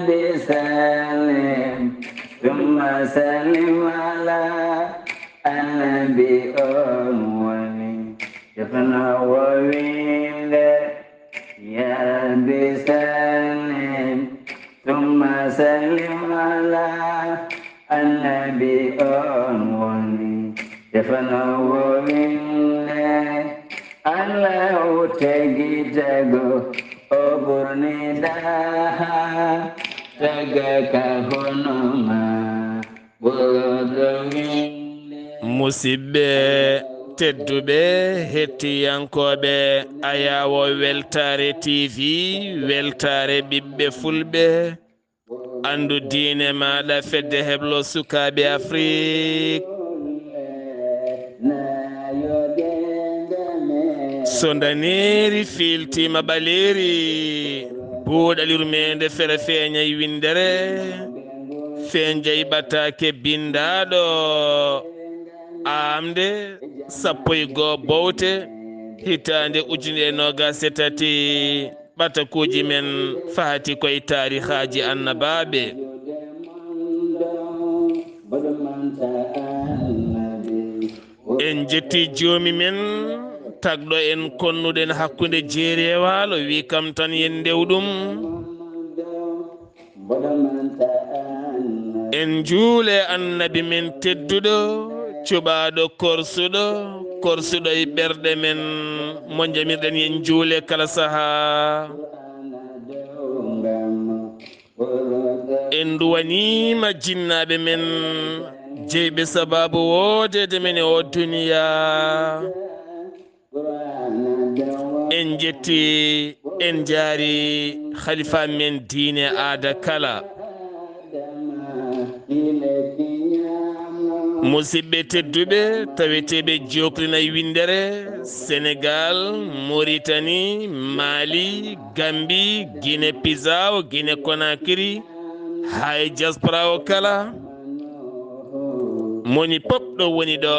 بسلم ثم سلم على النبي أولي شفنا وويل يا ربي سلم ثم سلم على النبي أولي شفنا وويل الله تجيتك أبرني daha tagaka honoma musidɓe tedduɓe hettiyankoɓe ayawo weltare tv weltare ɓiɓɓe fulɓe andu diine maɗa fedde heblo sukaɓe afrique so daneri filtima ɓaleri buuɗal yurmeende fere feeñay windere feeñjay ɓataake bindaɗo aaɓnde 11 bowte hitande 1923 ɓatakuji men faati koye tarihaji annabaaɓe en jetti joomi men tagɗo en konnuɗen hakkunde jeeri e waalo wi kam tan yen ndewɗum en juule annabi men tedduɗo cuɓaɗo korsuɗo e ɓerɗe men mo jamirɗen yen juule kala saaha en duwanima jinnaɓe men jeyɓe sababu wodede men e o duniya en jetti en jaari khalifa men diine aada kala musidɓe tedduɓe taweteɓe jokrina e windere sénégal mauritanie mali gambie guine pisaw guine conakry hay diaspora o kala moni pop ɗo woni ɗo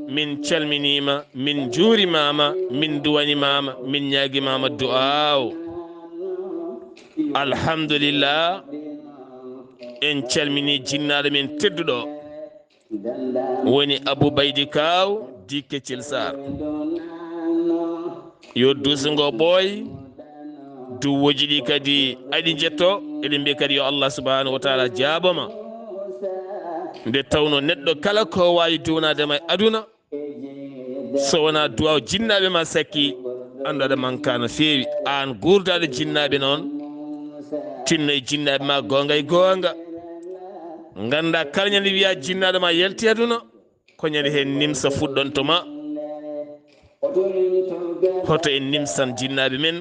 min calminima min juurimama min duwanimama min ñaguimama du'aw alhamdulillah en calmini jinnaɗo men tedduɗo woni abou baydi kaw dikeccel sar yo dusugo ɓooy duwoji ɗi kadi aɗi jetto eɗen mbiya kadi yo allah subhanahu wa taala jaaboma nde tawno neɗɗo kala ko wawi duwnadema e aduna so wona duwaw jinnaɓe ma sakki andu aɗa manka no fewi an gurdaɗo jinnaɓe noon tinno e jinnaɓe ma gonga e gonga ganda kala ñande wiya jinnaɗo ma yalti aduna ko ñande hen nimsa fuɗɗontoma hoto en nimsan jinnaɓe men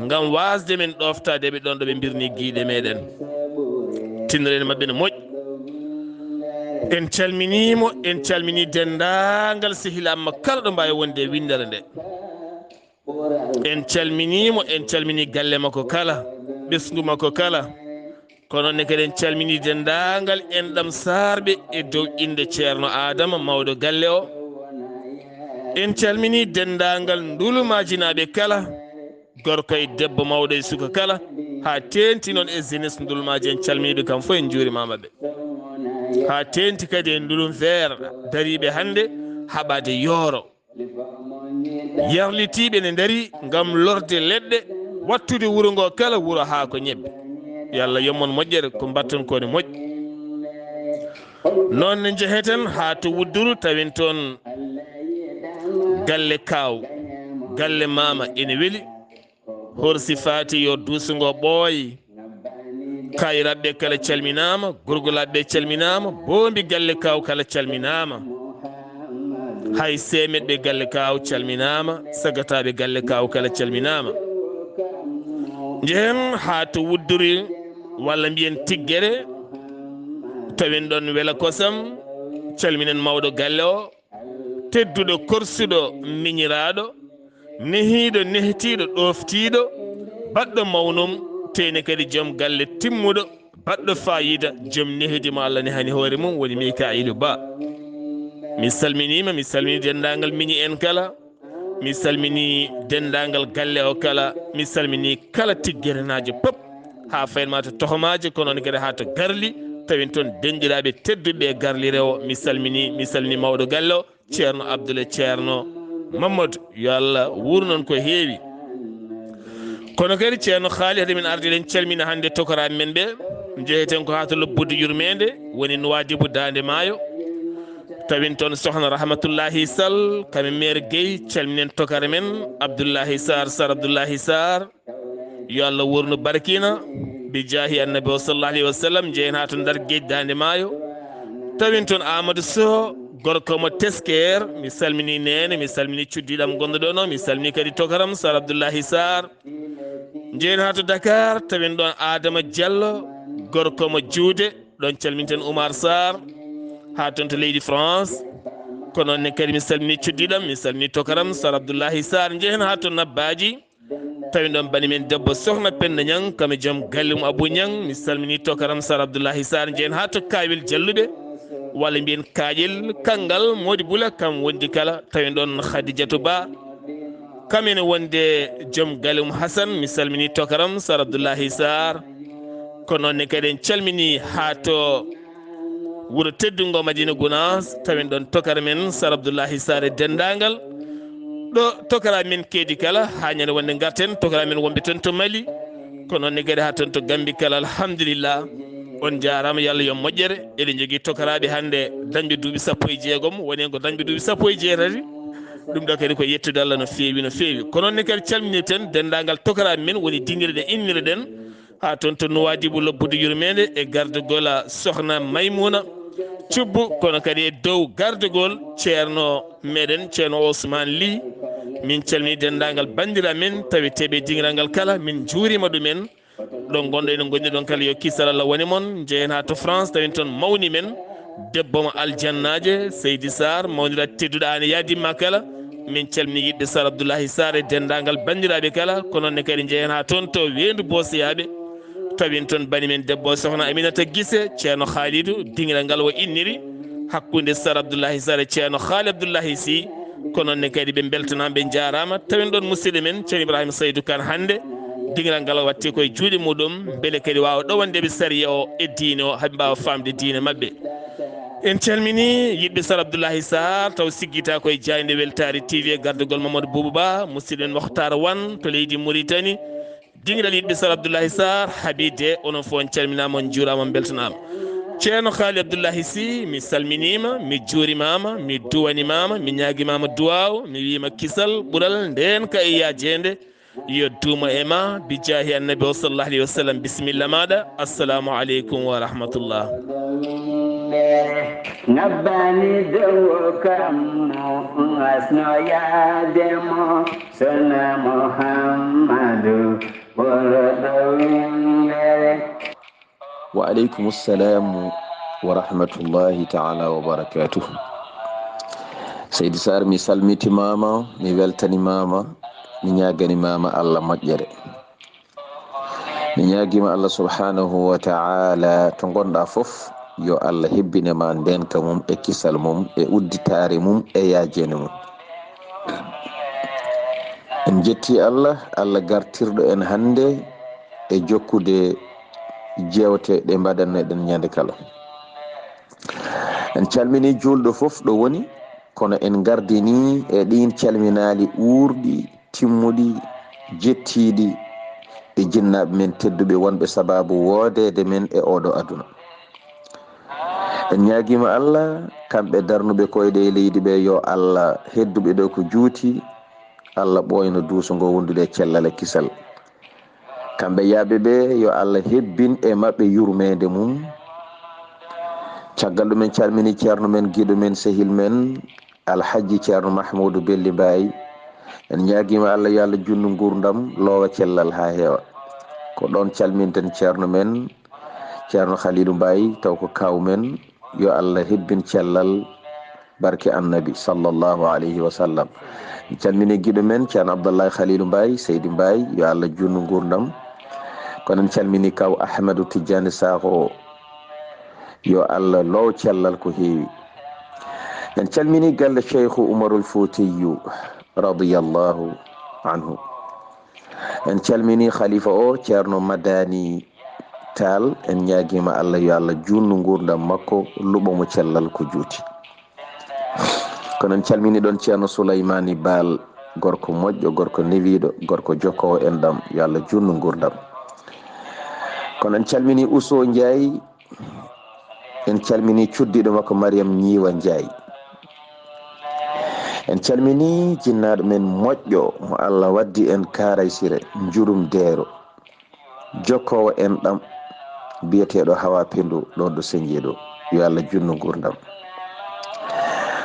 ngam wasde men ɗoftade ɓe ɗon ɗo ɓe birni guiɗe meɗen tinnoɗen mabɓe no moƴƴi en calminimo en calmini dendagal sehilamma kala ɗo mbawi wonde e windere nde en calminimo en calmini galle makko kala ɓesgu makko kala kono ne kadi en calmini dendagal enɗam sarɓe e dow inde ceerno adama mawɗo galle o en calmini dendagal ndulumajinaɓe kala gorko e debbo mawɗo e suka kala ha tenti noon e jeunesse ndulumaji en calminiɓe kam fof en juurimamaɓe ha tenti kadi en ndulum feere dariɓe hande haɓade yooro yarlitiɓe ne daari gam lorde leɗɗe wattude wuuro ngo kala wuuro ha ko ñebbe yo allah yommon moƴƴere ko mbatton kone moƴƴi noon ne jeeheten ha to wudduru tawen toon galle kaw galle mama ene weeli horsi faati yo duusugo ɓooy kayiraɓe kala calminama gurgulaɓe calminama bombi galle kaw kala calminama hay semeɗɓe galle kaw calminama sagataɓe galle kaw kala calminama jehen ha to wudduri walla mbiyen tiggere tawen ɗon weela kosam calminen mawɗo galle o tedduɗo korsuɗo miñiraɗo nehiɗo nehtiɗo ɗoftiɗo baɗɗo mawnum tene kadi joom galle timmuɗo baɗɗo fayida joom nehdimo allah nehani hoore mum woni mikailou ba mi salminima mi salmini dendagal miñi en kala mi salmini dendagal galle o kala mi salmini kala tigguerenajo pop ha faynma to tohomaji ko noon kadi ha to garli tawin toon denɗiraɓe tedduɓe e garlire o mi salmini mawɗo galle o ceerno Abdoulaye ceerno Mamadou yo Allah wurnon ko heewi kono kadi ceerno haali hade min arde ɗen calmina hande tokoraɓe men ɓe jeeyeten ko ha to lobbude yurmede woni Nouadhibou Dande Maayo tawin toon sohna Rahmatullahi Sall kami maire Gueye calminen tokare men Abdullahi Saar Abdullahi Saar yo Allah wurno barkina bi jaahi annabi o sallallahu alayhi wa sallam jeeyen ha to ndar Gueji Dande Maayo tawin toon Amadou Sow gorko mo tesker mi salmini nene mi salmini cuddiɗam gonɗo ɗo no mi salmini kadi tokaram Sar Abdullahi Sar jeeyen ha to Dakar tawin ɗon Adama Diallo gorko mo juude ɗon calminten Oumar Sarr ha toon to leydi France ko noon ne kadi mi salmini cuddiɗam mi salmini tokaram Sar Abdullahi Sar jeeyen ha to Nabbaji tawin ɗon bani men debbo sohna Penda Niang kami joom galle mum Abou Niang mi salmini tokaram Sar Abdullahi Sar jeeyen ha to Kawel Jalluɓe walla mbiyen Kaƴel Kangal Modi Bula kam wondi kala tawin ɗon Khadijatou Ba kamene wonde joom galle mum Hassane mi salmini tokaram Sar Abdullahi Sar ko noon ne kadi en calmini ha to wuuro teddungo Madina Gounass tawin ɗon tokara men Sar Abdullahi Sar e dendagal ɗo tokara men keedi kala ha ñande wonde garten tokara men wonɓe toon to Mali ko noon ne kadi ha toon to Gambie kala alhamdulillah on jarama yo Allah yo moƴƴere eɗen jogui tokaraɓe hande dañɓe duuɓi 16 woni ko dañɓe duuɓi 17 ɗum ɗo kadi ko yettude Allah no feewi no feewi ko noon ne kadi calminirten dendagal tokaraɓe men woni dinguire ɗe innire ɗen ha toon to Nouadhibou lobbude yurmede e gardegol sohna Maymouna cubbu kono kadi e dow gardegol ceerno meɗen ceerno Ousmane Ly min calmini dendagal bandira men taweteɓe dingiral ngal kala min juurima ɗumen ɗon gonɗo enen gonɗi ɗon kala yo kisal Allah woni moon jeeyen ha to France tawin toon mawni men debbo mo aljannaje Seydi Sarr mawnira tedduɗo an yadimma kala min calmini yiɗɓe Sar Abdoulahi Sarr e dendagal bandiraɓe kala ko noon ne kadi jeeyen ha toon to Wendu Bosiyaɓe tawin toon bani men debbo sohna Aminata Guissé ceerno Khalidou dingiral ngal o inniri hakkude Sar Abdoulahi Sarr e ceerno Khali Abdoulahi Sy ko noon ne kadi ɓe beltanama ɓe jarama tawin ɗon musidɗo men ceerno Ibrahima Saydou Kane hande dingiral ngal watti koye juuɗe muɗum beele kadi wawa ɗowandeɓe sariya o e diine o haaɓe mbawa famde diine mabɓe en calmini yiɗɓe Sar Abdoulahi Sarr taw siggita koye jayde weltare TV gardegol Mamadou Boubou Ba musidɗo en Mokhtar Wane to leydi Mauritanie dingiral yiɗɓe Sar Abdoulahi Sarr Habide onon fo on calminama on juurama on beltanama ceerno Khali Abdoulahi Sy mi salminima mi juurimama mi duwanimama mi ñaguimama duwaw mi wima kisal ɓuural nden ka e yajede yo duuma e ma bi jaahi annabi o sallallahu alayhi wa sallam bisimilla maɗa assalamu aleykum wa rahmatullah ngabbani dow kammo asno yaademo sona Muhammadu ɓoroɗo windere wa aleykum assalamu wa rahmatullahi taala wa barakatuh Seydi Sarr mi salmitimama mi weltanimama mi ñaganimama Allah moƴƴere mi ñaguima Allah subhanahu wa ta'ala to gonɗa foof yo Allah hebbinema ndenka mum e kisal mum e udditare mum e yajene mum en jetti Allah gartirɗo en hande e jokkude jewte ɗe mbaɗanneɗen ñande kala en calmini julɗo foof ɗo woni kono en gardini e ɗin calminali urɗi timmuɗi jettiɗi e jinnaɓe men tedduɓe wonɓe sababu wodede men e oɗo aduna en ñaguima Allah kamɓe darnuɓe koyɗe e leydi ɓe yo Allah hedduɓe ɗo ko juuti Allah ɓoyno duuso ngo wondude cellal e kisal kamɓe yaaɓe ɓe yo Allah hebbin e mabɓe yurmede mum caggal ɗumen calmini ceerno men guiɗo men sehil men alhaji ceerno Mahmoudou Belli Baye en ñaguima Allah yo Allah junnu gurdam lowa cellal ha heewa ko ɗon calminten ceerno men ceerno Khalilou Baye taw ko kaw men yo Allah hebbin cellal barke annabi sallallahu alayhi wa sallam en calmini guiɗo men ceerno Abdullahi Khalilou Baye Seydi Baye yo Allah junnu gurdam kono en calmini kaw Ahmadou Tidiane Sakho yo Allah low cellal ko heewi en calmini galle Cheikhu Oumarul Foutiyou radiyallahu anhu en calmini khalifa o ceerno Madani Tall en ñaguima Allah yo Allah junnu gurdam makko luɓomo cellal ko juuti. Kono en calmini ɗon ceerno Souleymani Baal, gorko moƴƴo, gorko newiɗo, gorko jokkowo en ɗam, yo Allah junnu gurdam. Kono en calmini Uso Ndiaye, en calmini cuddiɗo makko Mariam Ñiwa Ndiaye, en calmini jinnaɗo men moƴƴo mo Allah waddi en Karaysire Jurum Deero, jokkowo en ɗam biyeteɗo Hawa Pendu ɗon ɗo Senjeeɗo, yo Allah junnu gurdam.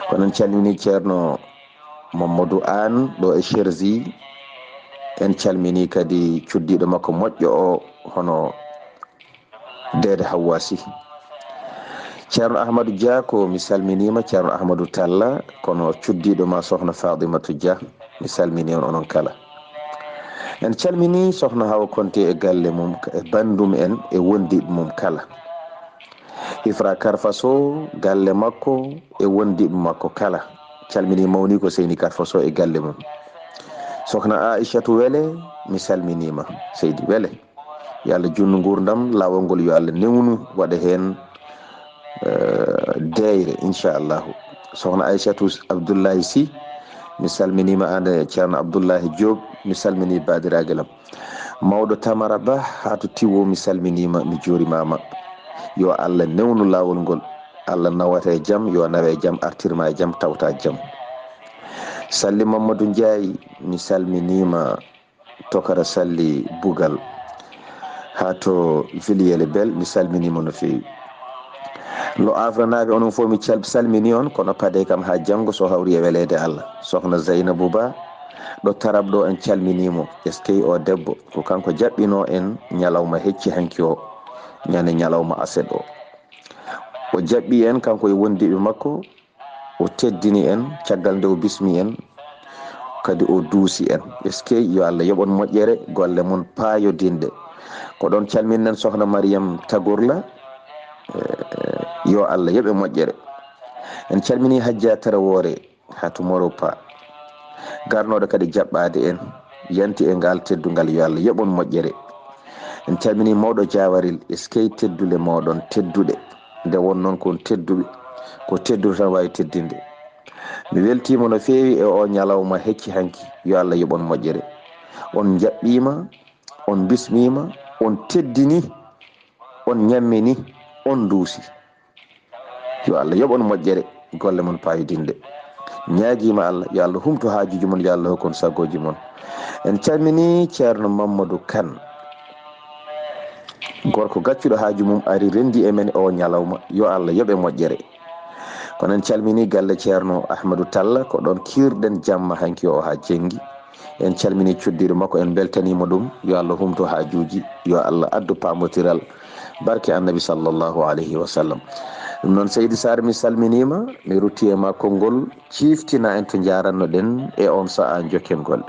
Kono en calmini ceerno Mamadou An ɗo e Cherzi, en calmini kadi cuddiɗo makko moƴƴo o hono Dede Hawwasi. Ceerno Ahmadou Dia ko mi salminima, ceerno Ahmadou Talla, kono cuddiɗo ma sohna Fadimatu Dia, mi salmini on onon kala. En calmini sohna Hawa Konte e galle mum, e bandum en e wondiɓe mum kala. Ifra Karfaso galle makko e wondiɓe makko kala, calmini mawni ko Seyni Karfaso e galle mum. Sohna Aishatu Wele, mi salminima Seydi Wele, yo Allah junnu gurdam, lawol ngol yo Allah newnu waɗa hen deyre inchallahu. Sohna Aissatou Abdullahi Sy, mi salminima ande ceerno Abdullahi Diop, mi salmini badiraguelam. Mawɗo Tamara Ba hatu Tiwo, mi salminima, mi jurimama, yo Allah newnu lawol ngol, Allah nawata e jaam, yo nawe e jaam, artirma e jaam, tawta jaam. Salli Mamadou Ndiaye, mi salminima, Tokara Salli Bugal hato Viliyele Bel, mi salminima no fewi. Lo afranaɓe onon fof mi salmini on, kono paade kam ha janggo so hawri e welede Allah. Sohna Zainabou Ba ɗo Tarab ɗo en calminimo, eskey o debbo ko kanko jaɓɓino en ñalawma hecci hanki o, ñande ñalawma aset o jaɓɓi en kanko e wondiɓe makko, o teddini en caggal nde o bismi en, kadi o duusi en. Eskey yo Allah yoɓon moƴƴere, golle mon paayodinde. Ko ɗon calminnen sohna Mariam Tagorla, yo Allah yoɓe moƴƴere. En calmini Hajja Tarawore hatu Moropa, garnoɗo kadi jaɓɓade en, yanti e ngal teddungal, yo Allah yoɓon moƴƴere. En calmini mawɗo Jawaril, eskey teddule mawɗon tedduɗe, nde won noon kon tedduɓe, ko teddude tan wawi teddinde. Mi weltima no fewi e o ñalawma hecci hanki, yo Allah yoɓon moƴƴere. On jaɓɓima, on bismima, on teddini, on ñammini, on duusi, yo Allah yoɓon moƴƴere, golle mon payodinde. Ñaaguima Allah, yo Allah humto haajuji mon, yo Allah hokkon sagoji mon. En calmini ceerno Mamadou Kane, gorko gaccuɗo haaju mum ari rendi e men o ñalawma, yo Allah yoɓe moƴƴere. Kono en calmini galle ceerno Ahmadou Talla, ko ɗon kirɗen jamma hanki o ha jengi. En calmini cuddiɗo makko, en beltanima ɗum, yo Allah humto haajuji, yo Allah addu pamotiral, barke annabi sallllahu alayhi wa sallam. Ɗum noon Seydi Saar, mi salminima, mi rutti e ma konngol, ciftina en to jaranno ɗen e on saha jokken golle.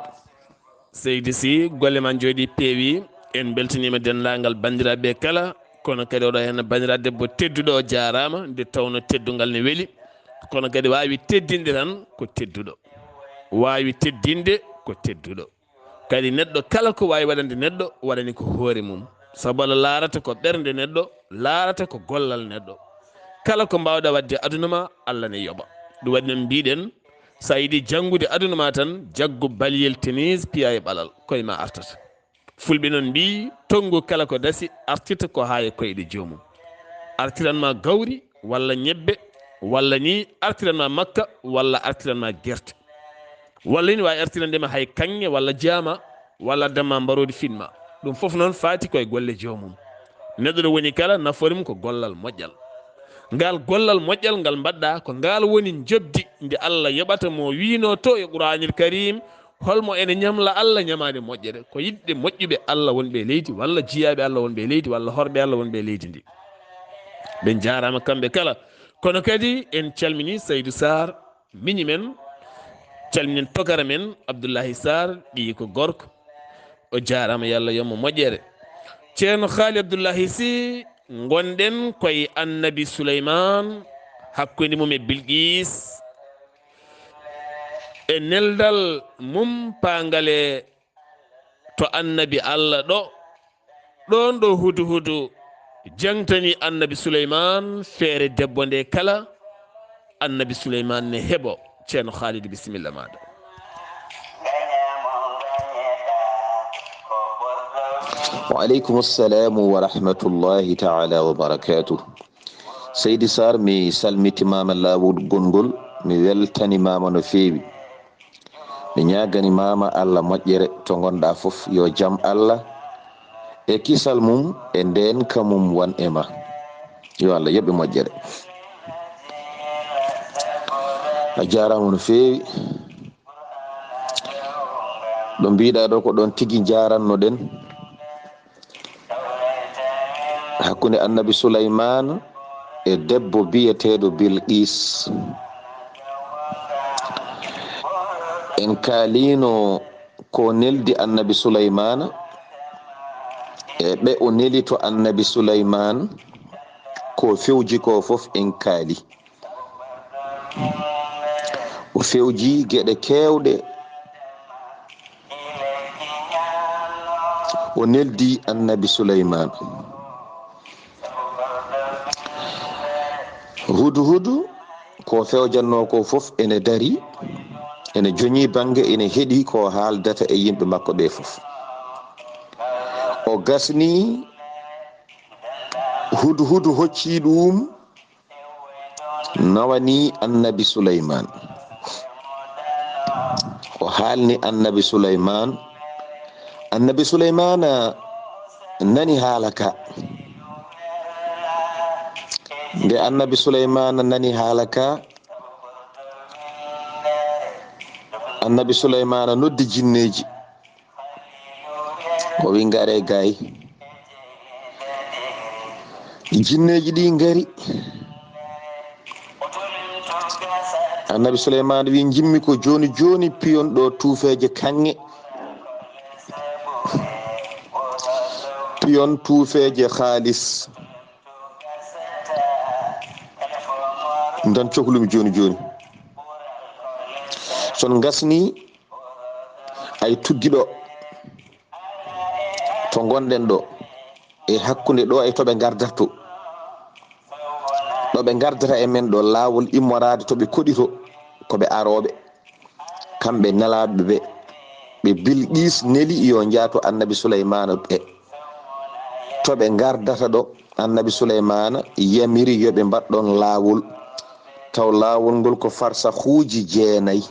Seydi Sy, golle ma jooɗi peewi, en beltanima dendagal bandiraɓe kala, kono kadi oɗo hen bandira debbo tedduɗo o jarama, nde tawno teddungal ne weeli, kono kadi wawi teddinde tan ko tedduɗo, wawi teddinde ko tedduɗo. Kadi neɗɗo kala ko wawi waɗande neɗɗo waɗani ko hoore mum, saabu Allah laarata ko ɓernde neɗɗo, laarata ko gollal neɗɗo. Kala ko mbawɗa wadde aduna ma, Allah ne yoɓa. ɗum waɗi noon mbiɗen, sa yiiɗi janggude aduna ma tan, jaggu baliyel tenise piya e ɓalal, koye ma artata. Fulɓe noon mbi, tongu kala ko dasi artita ko ha e koyɗe jomum. Artiranma gawri walla ñebbe, walla ni artiranma makka, walla artiranma guerte, walla ni wawi artirandema hay kanŋe walla jaama, walla addama mbarodi finma. ɗum foof noon faati koye golle jomum. Neɗɗo ɗo woni kala nafoore mum ko gollal moƴƴal. Ngal gollal moƴƴal ngal mbaɗɗa ko ngal woni jobdi nde Allah yoɓata mo wino to e Qur'anil Karim, holmo ene ñamla Allah ñamade moƴƴere, ko yidɓe moƴƴuɓe Allah wonɓe leydi, walla jiyaɓe Allah wonɓe leydi, walla horɓe Allah wonɓe leydi ndi. ɓen jarama kamɓe kala. Kono kadi en calmini Saydou Saar, miñi men, calminen togara men Abdullahi Saar, ɓiyi ko gorko, o jarama, yo Allah yommo moƴƴere. Ceerno Haali Abdullahi Sy, gonɗen koye annabi Souleymane, hakkude mum e Bilqis, e neldal mum pangale to annabi Allah ɗo, ɗon ɗo hudu hudu jangtani annabi Suleyman feere debbo nde kala annabi Suleyman ne heɓo. ceerno Khalid bisimilla maɗa. Waaleykum assalamu wa rahmatullahi taala wa barakatuh. Seydi Saar, mi salmitimama laawol gongol, mi weltanimama no feewi, mi ñaganimama Allah moƴƴere to gonɗa fof, yo jaam Allah e kisal mum e ndenka mum won e ma, yo Allah yoɓe moƴƴere. a jarama no feewi. ɗo mbiɗa ɗo ko ɗon tigui jarannoɗen hakkude annabi Suleyman e debbo biyeteɗo Bilqis. en kaalino ko neldi annabi Suleyman e ɓe o neli to annabi Suleyman ko fewji ko fof en kaali. o fewji geɗe kewɗe, o neldi annabi Suleyman. hudu ko fewjanno ko fof ene dari, ene joñi bange, ene heeɗi ko haaldata e yimɓe makko ɓe fof. o gasni hudu hocci ɗum nawani annabi Suleyman. o haalni annabi Suleyman. annabi Suleyman nani haala ka. nde annabi Suleyman nani haala ka, annabi Suleyman noddi jinneji, o wi ngare gay. jinneji ɗi ngari. annabi Suleyman wi jimmi ko joni joni piyon ɗo tuufeje kanŋe, piyon tuufeje haalis, dan cohlumi joni joni. son gasni ay tuddiɗo to gonɗen ɗo e hakkude ɗo e toɓe gardato, ɗo ɓe gardata e men ɗo laawol immorade to ɓe koɗito koɓe aroɓe, kamɓe nelaɓe ɓe Bilqis neli yo jaato annabi Suleyman ɓe to ɓe gardata ɗo. annabi Suleyman yamiri yoɓe mbaɗɗon laawol, taw laawol ngol ko farsahuji 9.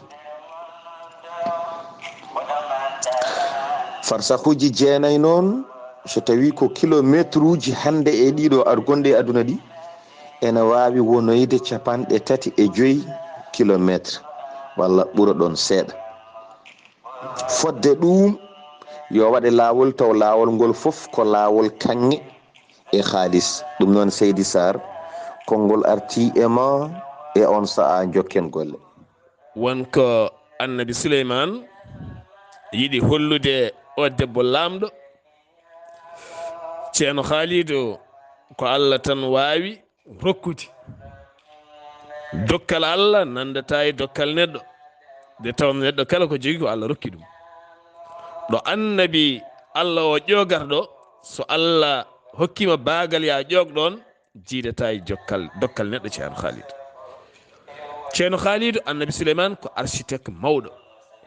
farsahuji 9 noon so tawi ko kilométre uji hande e ɗiɗo argonde e aduna ɗi, ene wawi wonoyde 35 kilométre walla ɓura ɗon seeɗa. fodde ɗum yo waɗe laawol, taw laawol ngol fof ko laawol kanŋe e haalis. ɗum noon Seydi Saar, konngol arti e ma e on sa'a jokken golle. wonko annabi Suleyman yiɗi hollude o debbo lamɗo. ceerno Khalidou, ko Allah tan wawi rokkude. dokkal Allah nandata e dokkal neɗɗo, nde tawno neɗɗo kala ko jogui ko Allah rokki ɗum. ɗo annabi Allah o ƴogarɗo, so Allah hokkima bagal ya ƴogɗon, jiidata e dokkal neɗɗo. ceerno Khalidou, annabi Suleyman ko architecte mawɗo.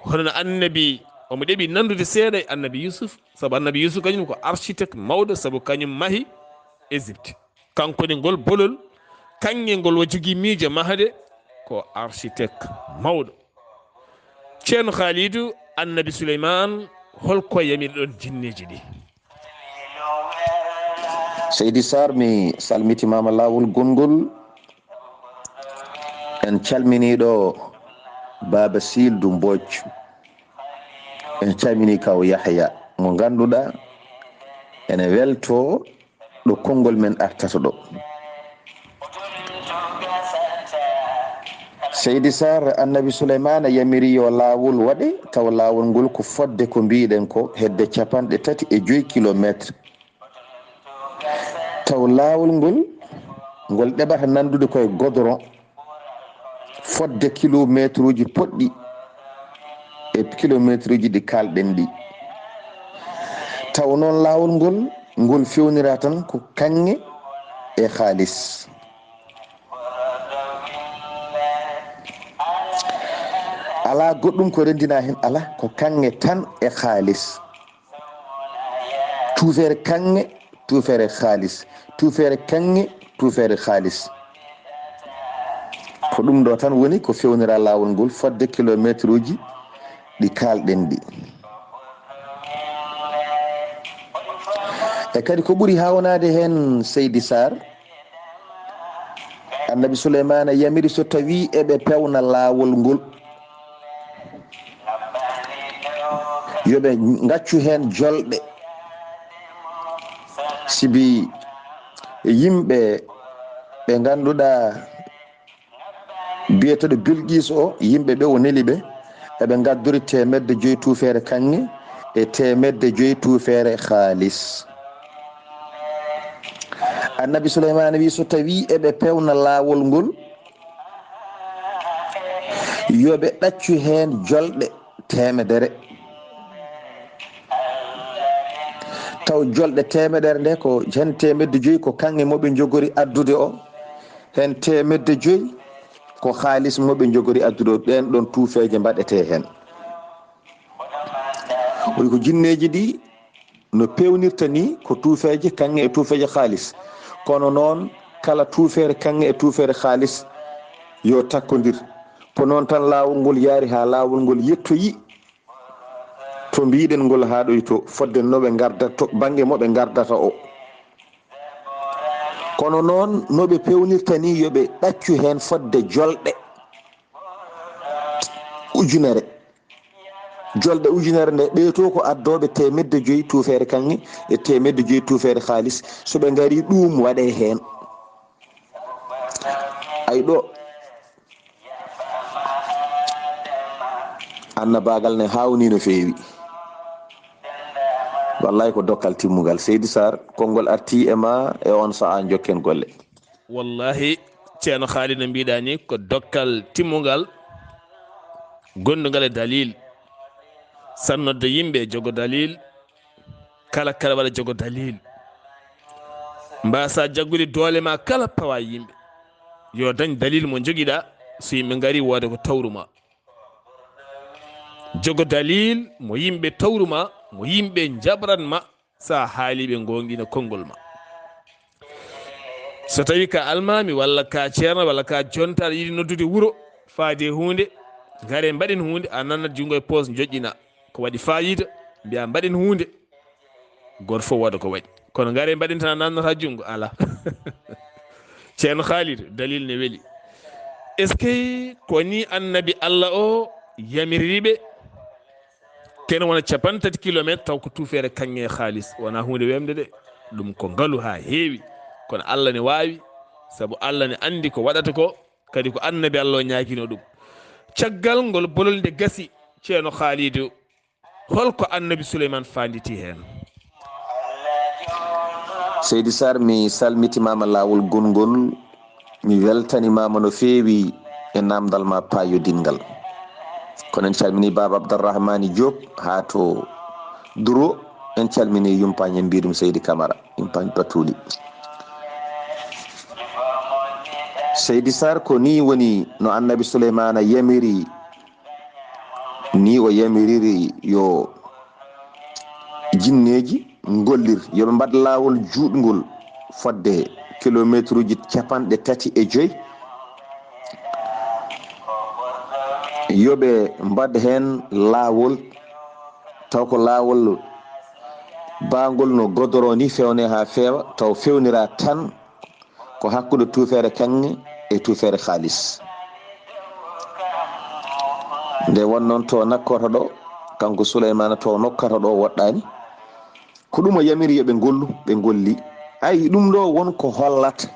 hono annabi omo ɗeɓi nandude seeɗa e annabi Yusuf, saabu annabi Yusuf kañum ko architecte mawɗo, saabu kañum mahi Égypte. kankone ngol bolol kanŋe ngol o jogui miijo mahde ko architecte mawɗo. ceerno Khalidou, annabi Suleyman holko yamiri ɗon jinneji ɗi? Seydi Saar, mi salmitimama laawol gongol. en calminiɗo baba Sildu Mbocc, en calmini kaw Yahya mo ganduɗa ene welto ɗo konngol men artata ɗo. Seydi Saar, annabi Suleyman yamiri yo laawol waɗe, taw laawol ngol ko fodde ko mbiɗen ko hedde 35 kilométre. taw laawol ngol ɗeɓata nandude koye godoron, fodde kilométre uji poɗɗi e kilométre uji ɗi kalɗen ɗi. taw noon laawol ngol fewnira tan ko kanŋe e haalis. ala goɗɗum ko rendina hen, ala ko kanŋe tan e haalis. tuufere kanŋe tuufere haalis, tuufere kanŋe tuufere haalis. ko ɗum ɗo tan woni ko fewnira lawol ngol fodde kilométre uji ɗi kalɗen ɗi. e kadi ko ɓuuri hawnade hen Seydi Saar, annabi Souleymana yamiri so tawi eɓe pewna lawol ngol yoɓe gaccu hen jolɗe. sibi yimɓe ɓe ganduɗa biyeteɗo Bilqis o, yimɓe ɓe o neli ɓe eɓe gaddori 500 tuufere kanŋe e 500 tuufere haalis. annabi Souleymana wi so tawi eɓe pewna lawol ngol yoɓe ɗaccu hen jolɗe 100. taw jolɗe 100 nde ko hen 105 ko kanŋe moɓe jogori addude o, hen 105 ko haalis moɓe jogori addude o. ɓen ɗon tuufeje mbaɗete hen. woni ko jinneji ɗi no pewnirta ni ko tuufeje kanŋe e tuufeje haalis, kono noon kala tuufere kanŋe e tuufere haalis yo takkodir. ko noon tan lawol ngol yaari ha lawol ngol yettoyi to mbiɗen ngol haɗoy to fodde noɓe gardata to banggue moɓe gardata o. kono noon noɓe pewnirta ni yoɓe ɗaccu hen fodde jolɗe ujunere. jolɗe ujunere nde ɓeyto ko addoɓe 105 tuufere kanŋe e 105 tuufere haalis. soɓe gari ɗum waɗe hen. ay ɗo annabagal ne hawni no fewi. wallahi ko dokkal timmugal. Seydi Saar konngol arti e ma e on saha jokken golle. wallahi ceerno Haali no mbiɗa ni ko dokkal timmugal gondugal e dalil. sannodde yimɓe jogo dalil, kala waɗa jogo dalil. mbasa jaggude doole ma kala pawa yimɓe yo dañ dalil mo joguiɗa. so yimɓe gari wode ko tawruma. jogo dalil mo yimɓe tawruma, mo yimɓe jabranma sa haaliɓe gonɗina konngol ma. so tawi ka almami walla ka ceerno walla ka jonta aɗa yiɗi noddude wuuro faade hunde, gare mbaɗen hunde, a nannat jungo e poos joƴƴina ko waɗi fayida, mbiya mbaɗen hunde, goto fof waɗa ko waɗi. kono gare mbaɗen tan a nannata jungo, ala. ceerno Khalid dalil ne weeli. est ce que ko ni annabi Allah o yamiririɓe kene wona 50 kilométre taw ko tuufere kanŋe haalis, wona hunde wemde de. ɗum ko ngaalu ha heewi, kono Allah ne wawi, saabu Allah ne andi ko waɗata ko, kadi ko annabi Allah o ñaguino ɗum. caggal ngol bolol nde gasi ceerno Khalidou, holko annabi Souleymane fanditi hen? Seydi Saar mi salmitimama lawol gongol, mi weltanimama no fewi e namdal ma payodingal. kono en calmini baba Abdourahmani Diop ha to Duro, en calmini yumpañe mbiɗum Seydi Camara, yumpañ Batuli. Seydi Saar ko ni woni no annabi Souleymana yamiri ni o yamiriri yo jinneji gollir yoɓe mbad lawol juɗgol fodde kilométre uji 35 yoɓe mbad hen lawol taw ko lawol bangol no godoro ni fewne ha feewa, taw fewnira tan ko hakkude tuufere kanŋe e tuufere haalis. nde won noon to nakkoto ɗo kanko Souleymana to nokkata ɗo woɗɗani, ko ɗum o yamiri yoɓe gollu, ɓe golli. ayi ɗum ɗo won ko hollata.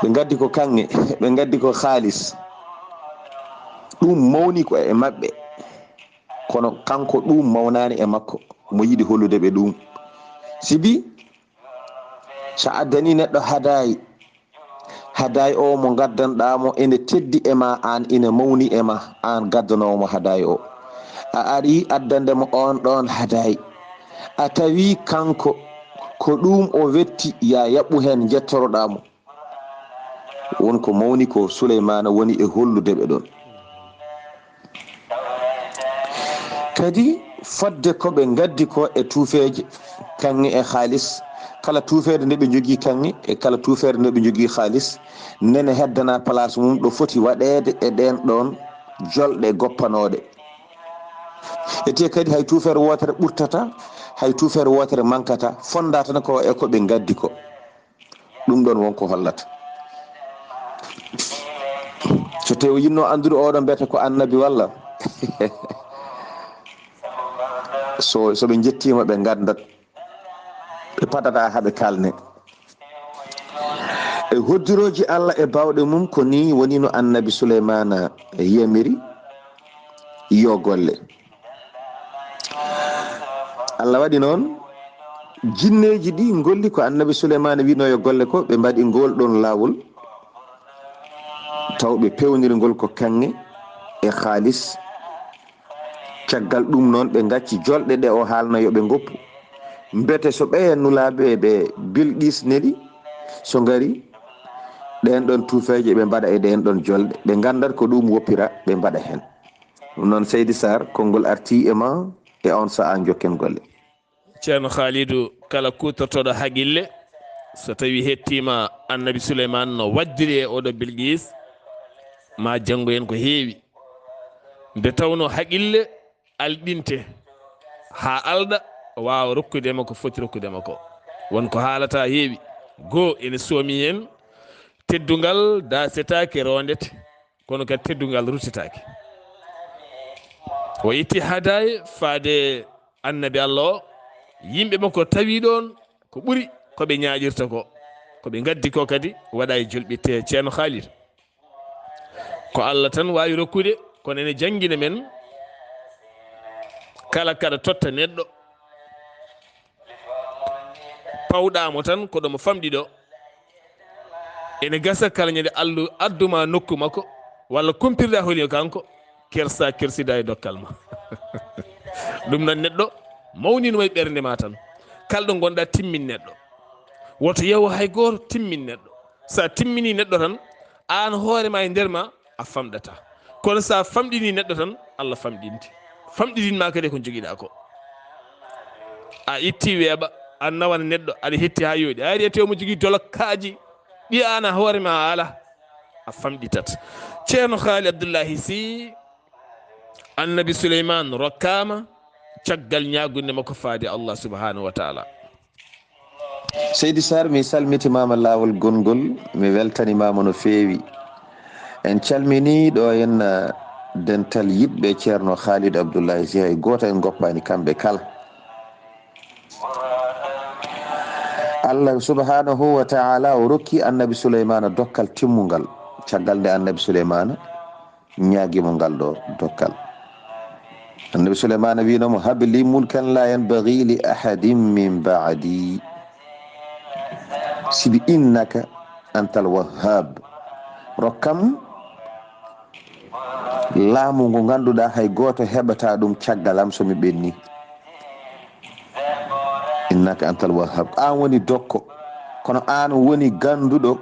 ɓe gaddi ko kanŋe, ɓe gaddi ko haalis, ɗum mawni ko e maɓɓe, kono kanko ɗum mawnani e makko, mo yiɗi hollude ɓe ɗum. sibi sa addani neɗɗo hadayi o mo gaddanɗamo ene teddi e ma, an ina mawni e ma, an gaddanowomo hadayi o. a ari addandemo on ɗon hadayi, a tawi kanko ko ɗum o wetti ya yaɓɓu hen jettoroɗamo. wonko mawni ko Souleymana woni e hollude ɓe ɗon. kadi fodde koɓe gaddi ko e tuufeje kanŋe e haalis, kala tuufede nde ɓe jogui kanŋe e kala tuufede nde ɓe jogui haalis, nene heddana place mum ɗo foti waɗede e ɗen ɗon jolɗe goppanoɗe. ete kadi hay tuufere wotere ɓurtata, hay tuufere wotere mankata, fonda tan ko e koɓe gaddi ko. ɗum ɗon wonko hollata. so tawi yinno andude oɗon mbiyata ko annabi walla soɓe jettima ɓe gandat, ɓe padata haaɓe kalne. e hoddiroji Allah e bawɗe mum ko ni woni no annabi Souleymana yamiri yo golle. Allah waɗi noon jinneji ɗi golli ko annabi Souleymana wino yo golle ko, ɓe mbaɗi ngol ɗon lawol taw ɓe pewniri ngol ko kanŋe e haalis. caggal ɗum noon ɓe gacci jolɗe ɗe o haalno yoɓe goppu, mbete so ɓeyannulaɓe ɓe Bilqis neɗi so gari ɗen ɗon tuufeje ɓe mbaɗa e ɗen ɗon jolɗe, ɓe gandat ko ɗum woppira ɓe mbaɗa hen. ɗum noon Seydi Saar konngol arti e ma e on saha jokken golle. ceerno Khalidou, kala kutortoɗo haqille so tawi hettima annabi Souleymane no waddiri e oɗo Bilqis, ma janngo en ko heewi, nde tawno haqille alɗinte ha alɗa wawa rokkudema ko foti rokkudema ko. wonko haalata heewi. goo ene soomi hen teddugal dasetake rondete, kono kadi teddugal ruttitake. o itti hadaye faade annabi Allah o, yimɓe makko tawi ɗon ko ɓuuri koɓe ñaƴirta ko, koɓe gaddi ko kadi waɗa e julɓitte. ceerno Khalid, ko Allah tan wawi rokkude, kono ene janguina men kala kaɗa totta neɗɗo pawɗamo tan koɗomo famɗi ɗo, ene gasa kala ñande adduma nokku makko walla kumpirɗa holi kanko, kersa kersida e dokkal ma ɗum nan neɗɗo mawnino e ɓernde ma tan, kala ɗo gonɗa timmin neɗɗo, woto yewo hay goto timmin neɗɗo. sa timmini neɗɗo tan an hoorema e nder ma a famɗata, kono sa famɗini neɗɗo tan Allah famɗitinma kadi ko joguiɗa ko. a itti weeɓa a nawan neɗɗo aɗa hetti ha yooɗi, a ari e tewmo jogui dolokkaji ɗi an a hoorema a ala, a famɗitat. ceerno Haali Abdullahi Sy, annabi Souleymane rokkama caggal ñagunde makko faade Allah subhanahu wa taala. Seydi Saar, mi salmitimama lawol gongol, mi weltanimama no feewi. en calmini ɗo henna dental yiɗɓe ceerno Khalid Abdullahi Sy, hay goto en goppani kamɓe kala. Allah subhanahu wa taala o rokki annabi Souleymana dokkal timmugal, caggal nde annabi Souleymana ñaguimo ngal ɗo dokkal. annabi Souleymana winomo habli mulkan la yanbaghi li ahadin min ba'di sibi innaka antal wahhab. rokkam laamu ngu ganduɗa hay goto heɓata ɗum caggalam somi ɓenni. innaka antal wahhab, an woni dokko, kono an woni ganduɗo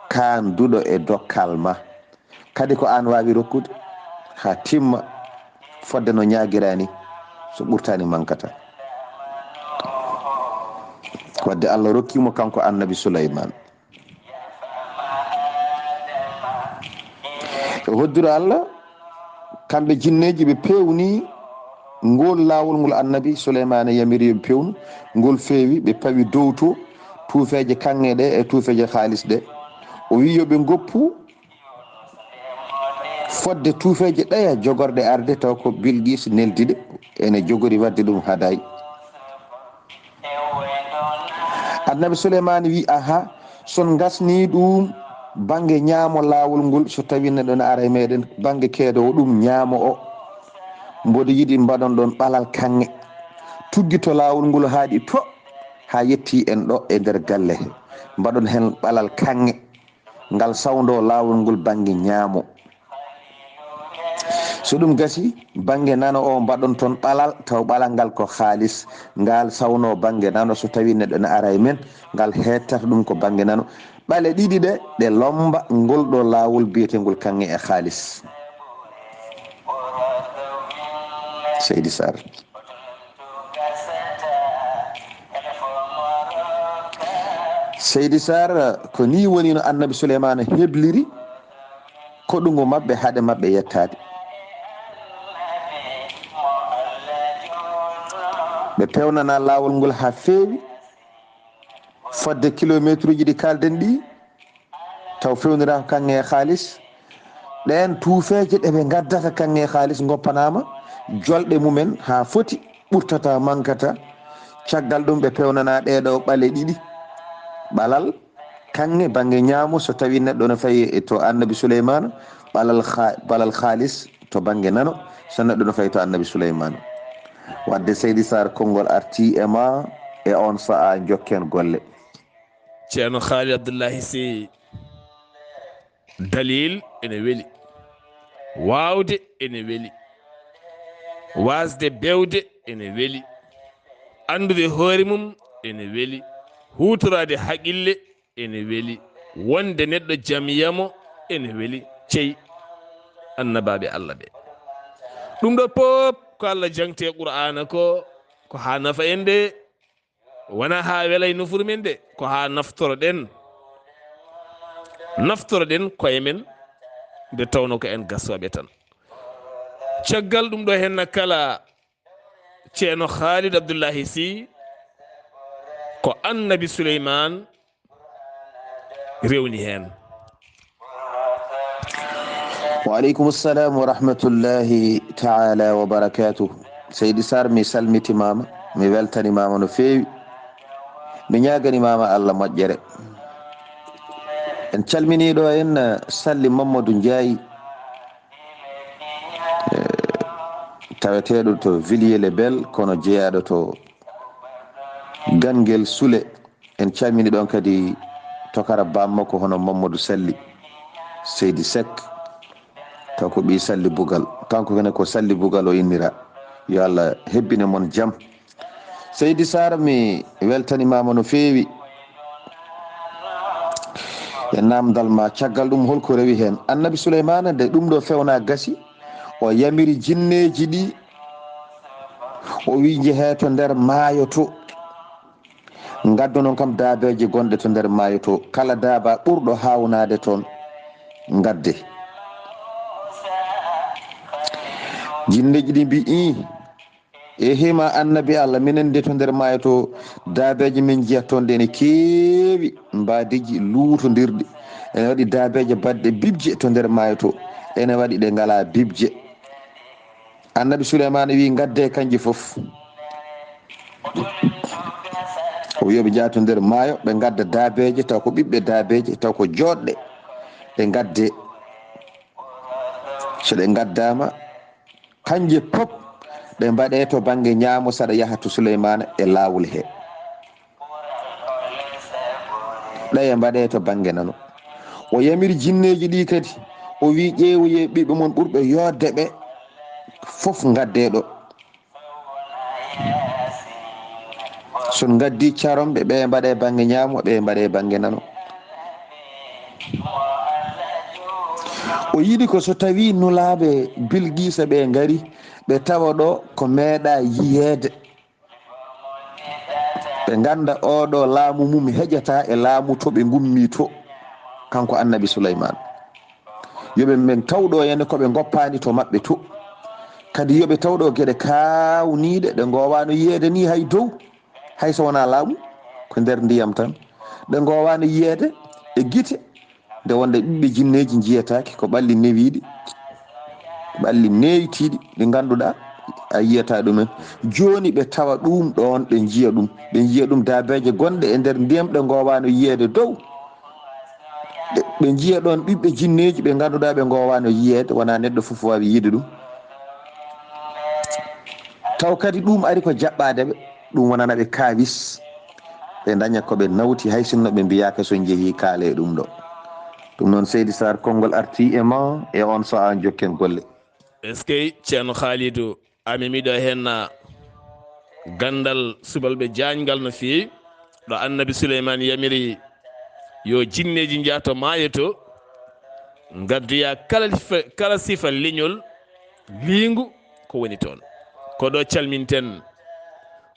kanduɗo e dokkal ma, kadi ko an wawi rokkude ha timma fodde no ñaguirani, so ɓurtani mankata. wadde Allah rokkimo kanko annabi Souleymane. e hoddiro Allah, kamɓe jinneji ɓe pewni ngol lawol ngol annabi Souleymane yamiri yoɓe pewnu ngol feewi. ɓe pawi dow to tuufeje kanŋe ɗe e tuufeje haalis ɗe. o wi yoɓe goppu fodde tuufeje ɗaya jogorɗe arde, taw ko Bilqis neldiɗe ene jogori wadde ɗum haday. annabi Souleymane wi aha, son gasni ɗum banggue ñaamo lawol ngol, so tawi neɗɗo ne ara e meɗen banggue keedowo ɗum ñaamo o, mboɗo yiiɗi mbaɗon ɗon ɓalal kanŋe tuggito lawol ngol haaɗi to ha yetti en ɗo e nder galle he, mbaɗon hen ɓalal kanŋe ngal sawdo lawol ngol banggue ñaamo. so ɗum gasi banggue nano o mbaɗon toon ɓalal taw ɓalal ngal ko haalis ngal sawno banggue nano so tawi neɗɗo ne ara e men ngal hettata ɗum ko banggue nano ɓale ɗiɗi ɗe lomba ngol ɗo lawol biyetengol kanŋe e haalis. Seydi Sar Seydi Sar ko ni woni no annabi Souleymana hebliri koɗugo mabɓe haade mabɓe yettade. ɓe pewnana lawol ngol ha feewi fodde kilométre uji ɗi kalden ɗi taw fewnira ko kanŋe e haalis. ɗen tuufeje ɗeɓe gaddata kanŋe e haalis goppanama jolɗe mumen ha foti ɓurtata mankata caggal ɗum ɓe pewnana ɗeɗo ɓale ɗiɗi ɓalal kanŋe banggue ñaamu so tawi neɗɗo no fayi to annabi Souleymana ɓalal haalis to banggue nano so neɗɗo no fayi to annabi Souleymana. wadde Seydi Sar konngol arti e ma e on sa'a jokken golle. ceerno Khalid Abdullahi Saar dalil ene weli, waawde ene weli, wasde bewde ene weli, andude hoore mum ene weli, hutorade haqille ene weli, wonde neɗɗo jamiyamo ene weli. cey annabaaɓe Allah ɓe ɗum ɗo pop ko Allah jangte qur'ana ko ha nafa en de, wona ha welay nofuru men de, ko ha naftoroɗen koye men nde tawno ko en gassoɓe tan. caggal ɗum ɗo henna kala ceerno Khalid Abdullahi Saar ko annabi Souleymane rewni hen. wa aleykum salam wa rahmatullahi taala wa barakatuh. Seydi Sar mi salmitimama, mi weltanimama no feewi, mi ñaganimama Allah moƴƴere. en calminiɗo en Salli Mamadou Ndiaye taweteɗo to Villiers le Bel kono jeeyaɗo to Ganguel Soule. en calmini ɗon kadi tokara bammakko hono Mamadou Salli Seydi Seck taw ko ɓi Salli Bugal, kanko kene ko Salli Bugal o innira. yo Allah hebbine mon jaam. Seydi Sar mi weltanimama no feewi e namdal ma. caggal ɗum holko rewi hen annabi Souleymana nde ɗum ɗo fewna gasi o yamiri jinneji ɗi o wi jeehe to nder maayo to gaddo noon kam daabeje gonɗe to nder maayo to, kala daaba ɓurɗo hawnade toon gadde. jinneji ɗi mbi e hima annabi Allah minen de to nder maayo to daabeje min jiyat toon nde ne keewi mbadiji luutodirɗi, ene waɗi daabeje badɗe bibje to nder maayo to, ene waɗi ɗe ngala bibje. annabi Souleymana wi gadde kanji foof, o wiyoɓe jaato nder maayo ɓe gadda daabeje taw ko ɓiɓɓe daabeje taw ko joɗɗe ɓe gadde. so ɗe gaddama kanje pop ɓe mbaɗe to banggue ñaamo saɗa yaha to Souleymana e lawol he, ɗaye mbaɗe to banggue nano. o yamiri jinneji ɗi kadi o wi ƴeewoye ɓiɓɓe mon ɓurɓe yodde ɓe fof gaddeɗo. son gaddi caromɓe ɓe mbaɗe banggue ñaamo ɓe mbaɗe banggue nano. o yiɗi ko so tawi nulaɓe Bilgisa ɓe gari ɓe tawa ɗo ko meeɗa yiyede, ɓe ganda oɗo laamu mum heƴata e laamu to ɓe gummi to, kanko annabi Souleymane. yoɓe men tawɗo henne koɓe goppani to mabɓe to, kadi yoɓe tawɗo gueɗe kawniɗe ɗe gowano yiyede ni hay dow, hay so wona laamu ko nder ndiyam tan, ɗe gowano yiyede e guite nde wonde ɓiɓɓe jinneji jiyatake ko ɓalli newiɗi, ɓalli neytiɗi ɗi ganduɗa a yiyata ɗumen. joni ɓe tawa ɗum ɗon ɓe jiiya ɗum daabeje gonɗe e nder ndiyam ɗe gowano yiyede dow, ɓe jiiya ɗon ɓiɓɓe jinneji ɓe ganduɗa ɓe gowano yiyede, wona neɗɗo foof wawi yiide ɗum. taw kadi ɗum ari ko jaɓɓadeɓe, ɗum wonanaɓe kawis, ɓe daña koɓe nawti hay sinno ɓe mbiyaka so jeehi kaale ɗum ɗo. ɗum noon Seydi Sar konngol arti e ma e on saha jokken golle. est ce que ceerno Khalidou ami miɗo henna gandal subalɓe jañgal no feewi ɗo annabi Souleymane yamiri yo jinneji jaato maayo to gaddoya kala sifa leñol liingu ko woni toon ko ɗo calminten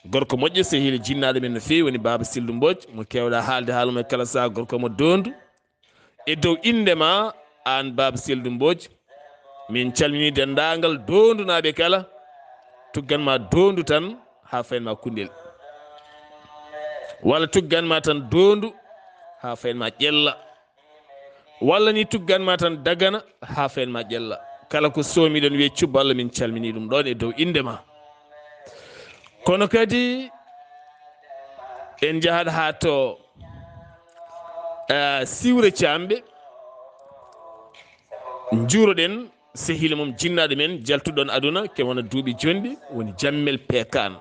gorko moƴƴo sehili jinnaɗo men no feewi woni baba Sildu Mbodj mo kewɗa haalde haalum e kala saha gorko mo dondu e dow indema an baba Sildu Mbodj min calmini dendagal dondunaɓe kala tugganma dondu tan ha fayenma kundel walla tugganma tan dondu ha fayenma ƴella walla ni tugganma tan dagana ha fayenma ƴella kala ko somiɗon wiye cubba Allah min calmini ɗum ɗon e dow indema kono kadi en jahat ha to siwre camɓe juuroɗen sehile mum jinnaɗo men jaltuɗon aduna ke wona duuɓi jonɗi woni jammel pekan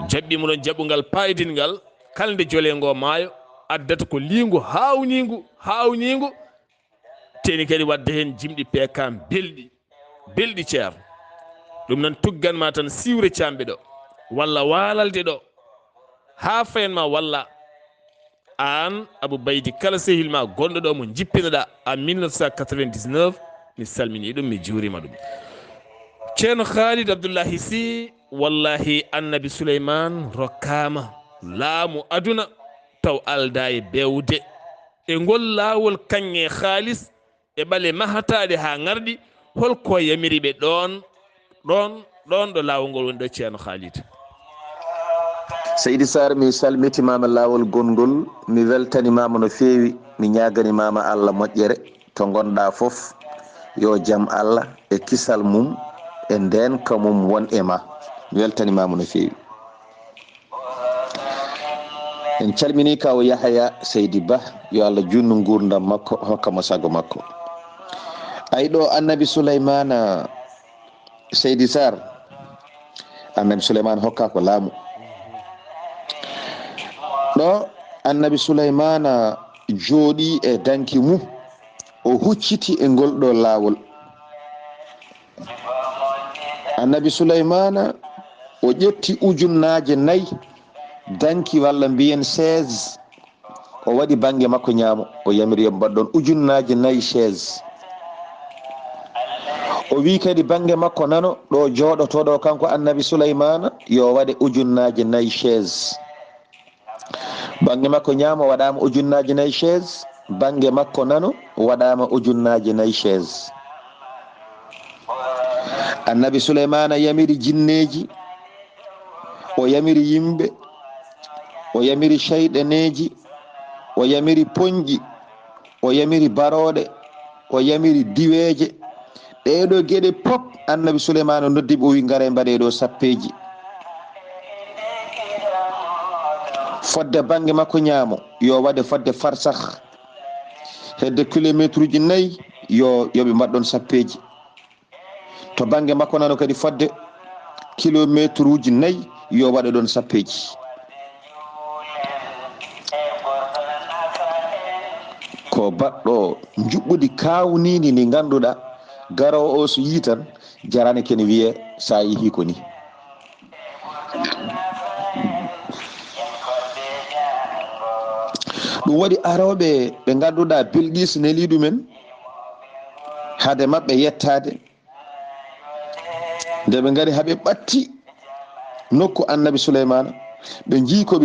jaɓɓimo ɗon jaɓɓugal payidingal kalde jolengo maayo addata ko liingu hawnigu teni kadi wadde hen jimɗi pekan belɗi ceer ɗum noon tugganma tan siwre camɓe ɗo walla walalde ɗo ha fayenma walla an Abou Baydi kala sehilma gonɗo ɗo mo jippinoɗa en 1999 mi salmini ɗum mi juurima ɗum ceerno Khalid Abdullahi Sy wallahi annabi Souleymane rokkama laamu aduna taw alda e bewde e ngol laawol kanŋe haalis e ɓale mahataɗe ha garɗi holko yamiriɓe ɗon ɗo laawol ngol woni ɗo ceerno Khalid. Seydi Saar mi salmitimama laawol gongol mi weltanimama no feewi mi ñaganimama Allah moƴƴere to gonɗa foof yo jaam Allah e kisal mum e ndenka mum won e ma mi weltanimama no feewi en calmini kawo Yahaya Seydi Ba yo Allah junnu gurdam makko hokkamo sago makko ay ɗo annabi Souleymane Seydi Saar annabi Souleymane hokka ko laamu ɗo annabi Souleymane jooɗi e danki mum o hucciti e ngol ɗo laawol annabi Souleymane o ƴetti ujunnaje 4 danki walla mbiyen 16 o waɗi bange makko ñaamo o yamiri yo mbaɗɗon ujunnaje 4 16 o wi kadi bange makko nano ɗo jooɗotoɗo kanko annabi Souleymane yo waɗe ujunnaje 4 16 bange makko ñaamo waɗama ujunnaje 4 16 bange makko nano waɗama ujunnaje 4 16 annabi Souleymane yamiri jinneji o yamiri yimɓe o yamiri cheyɗaneji o yamiri poñƴi o yamiri baroɗe o yamiri diweje ɗeɗo gueɗe pop annabi Souleymane noddiɓe o wi ngare mbaɗe ɗo sappeji fodde bange makko ñaamo yo waɗe fodde farsah hedde kilométre uji 4 yoɓe mbaɗɗon sappeji to bange makko nano kadi fodde kilométre uji 4 yo waɗe ɗon sappeji ko baɗɗo juɓɓudi kawnidi ndi ganduɗa garowo o so yi tan jarani kene wiye sa yeehi ko ni ɗum waɗi aroɓe ɓe ganduɗa Bilqis neli ɗumen hade mabɓe yettade nde ɓe gari haɓe ɓatti nokku annabi Souleymane ɓe jiiko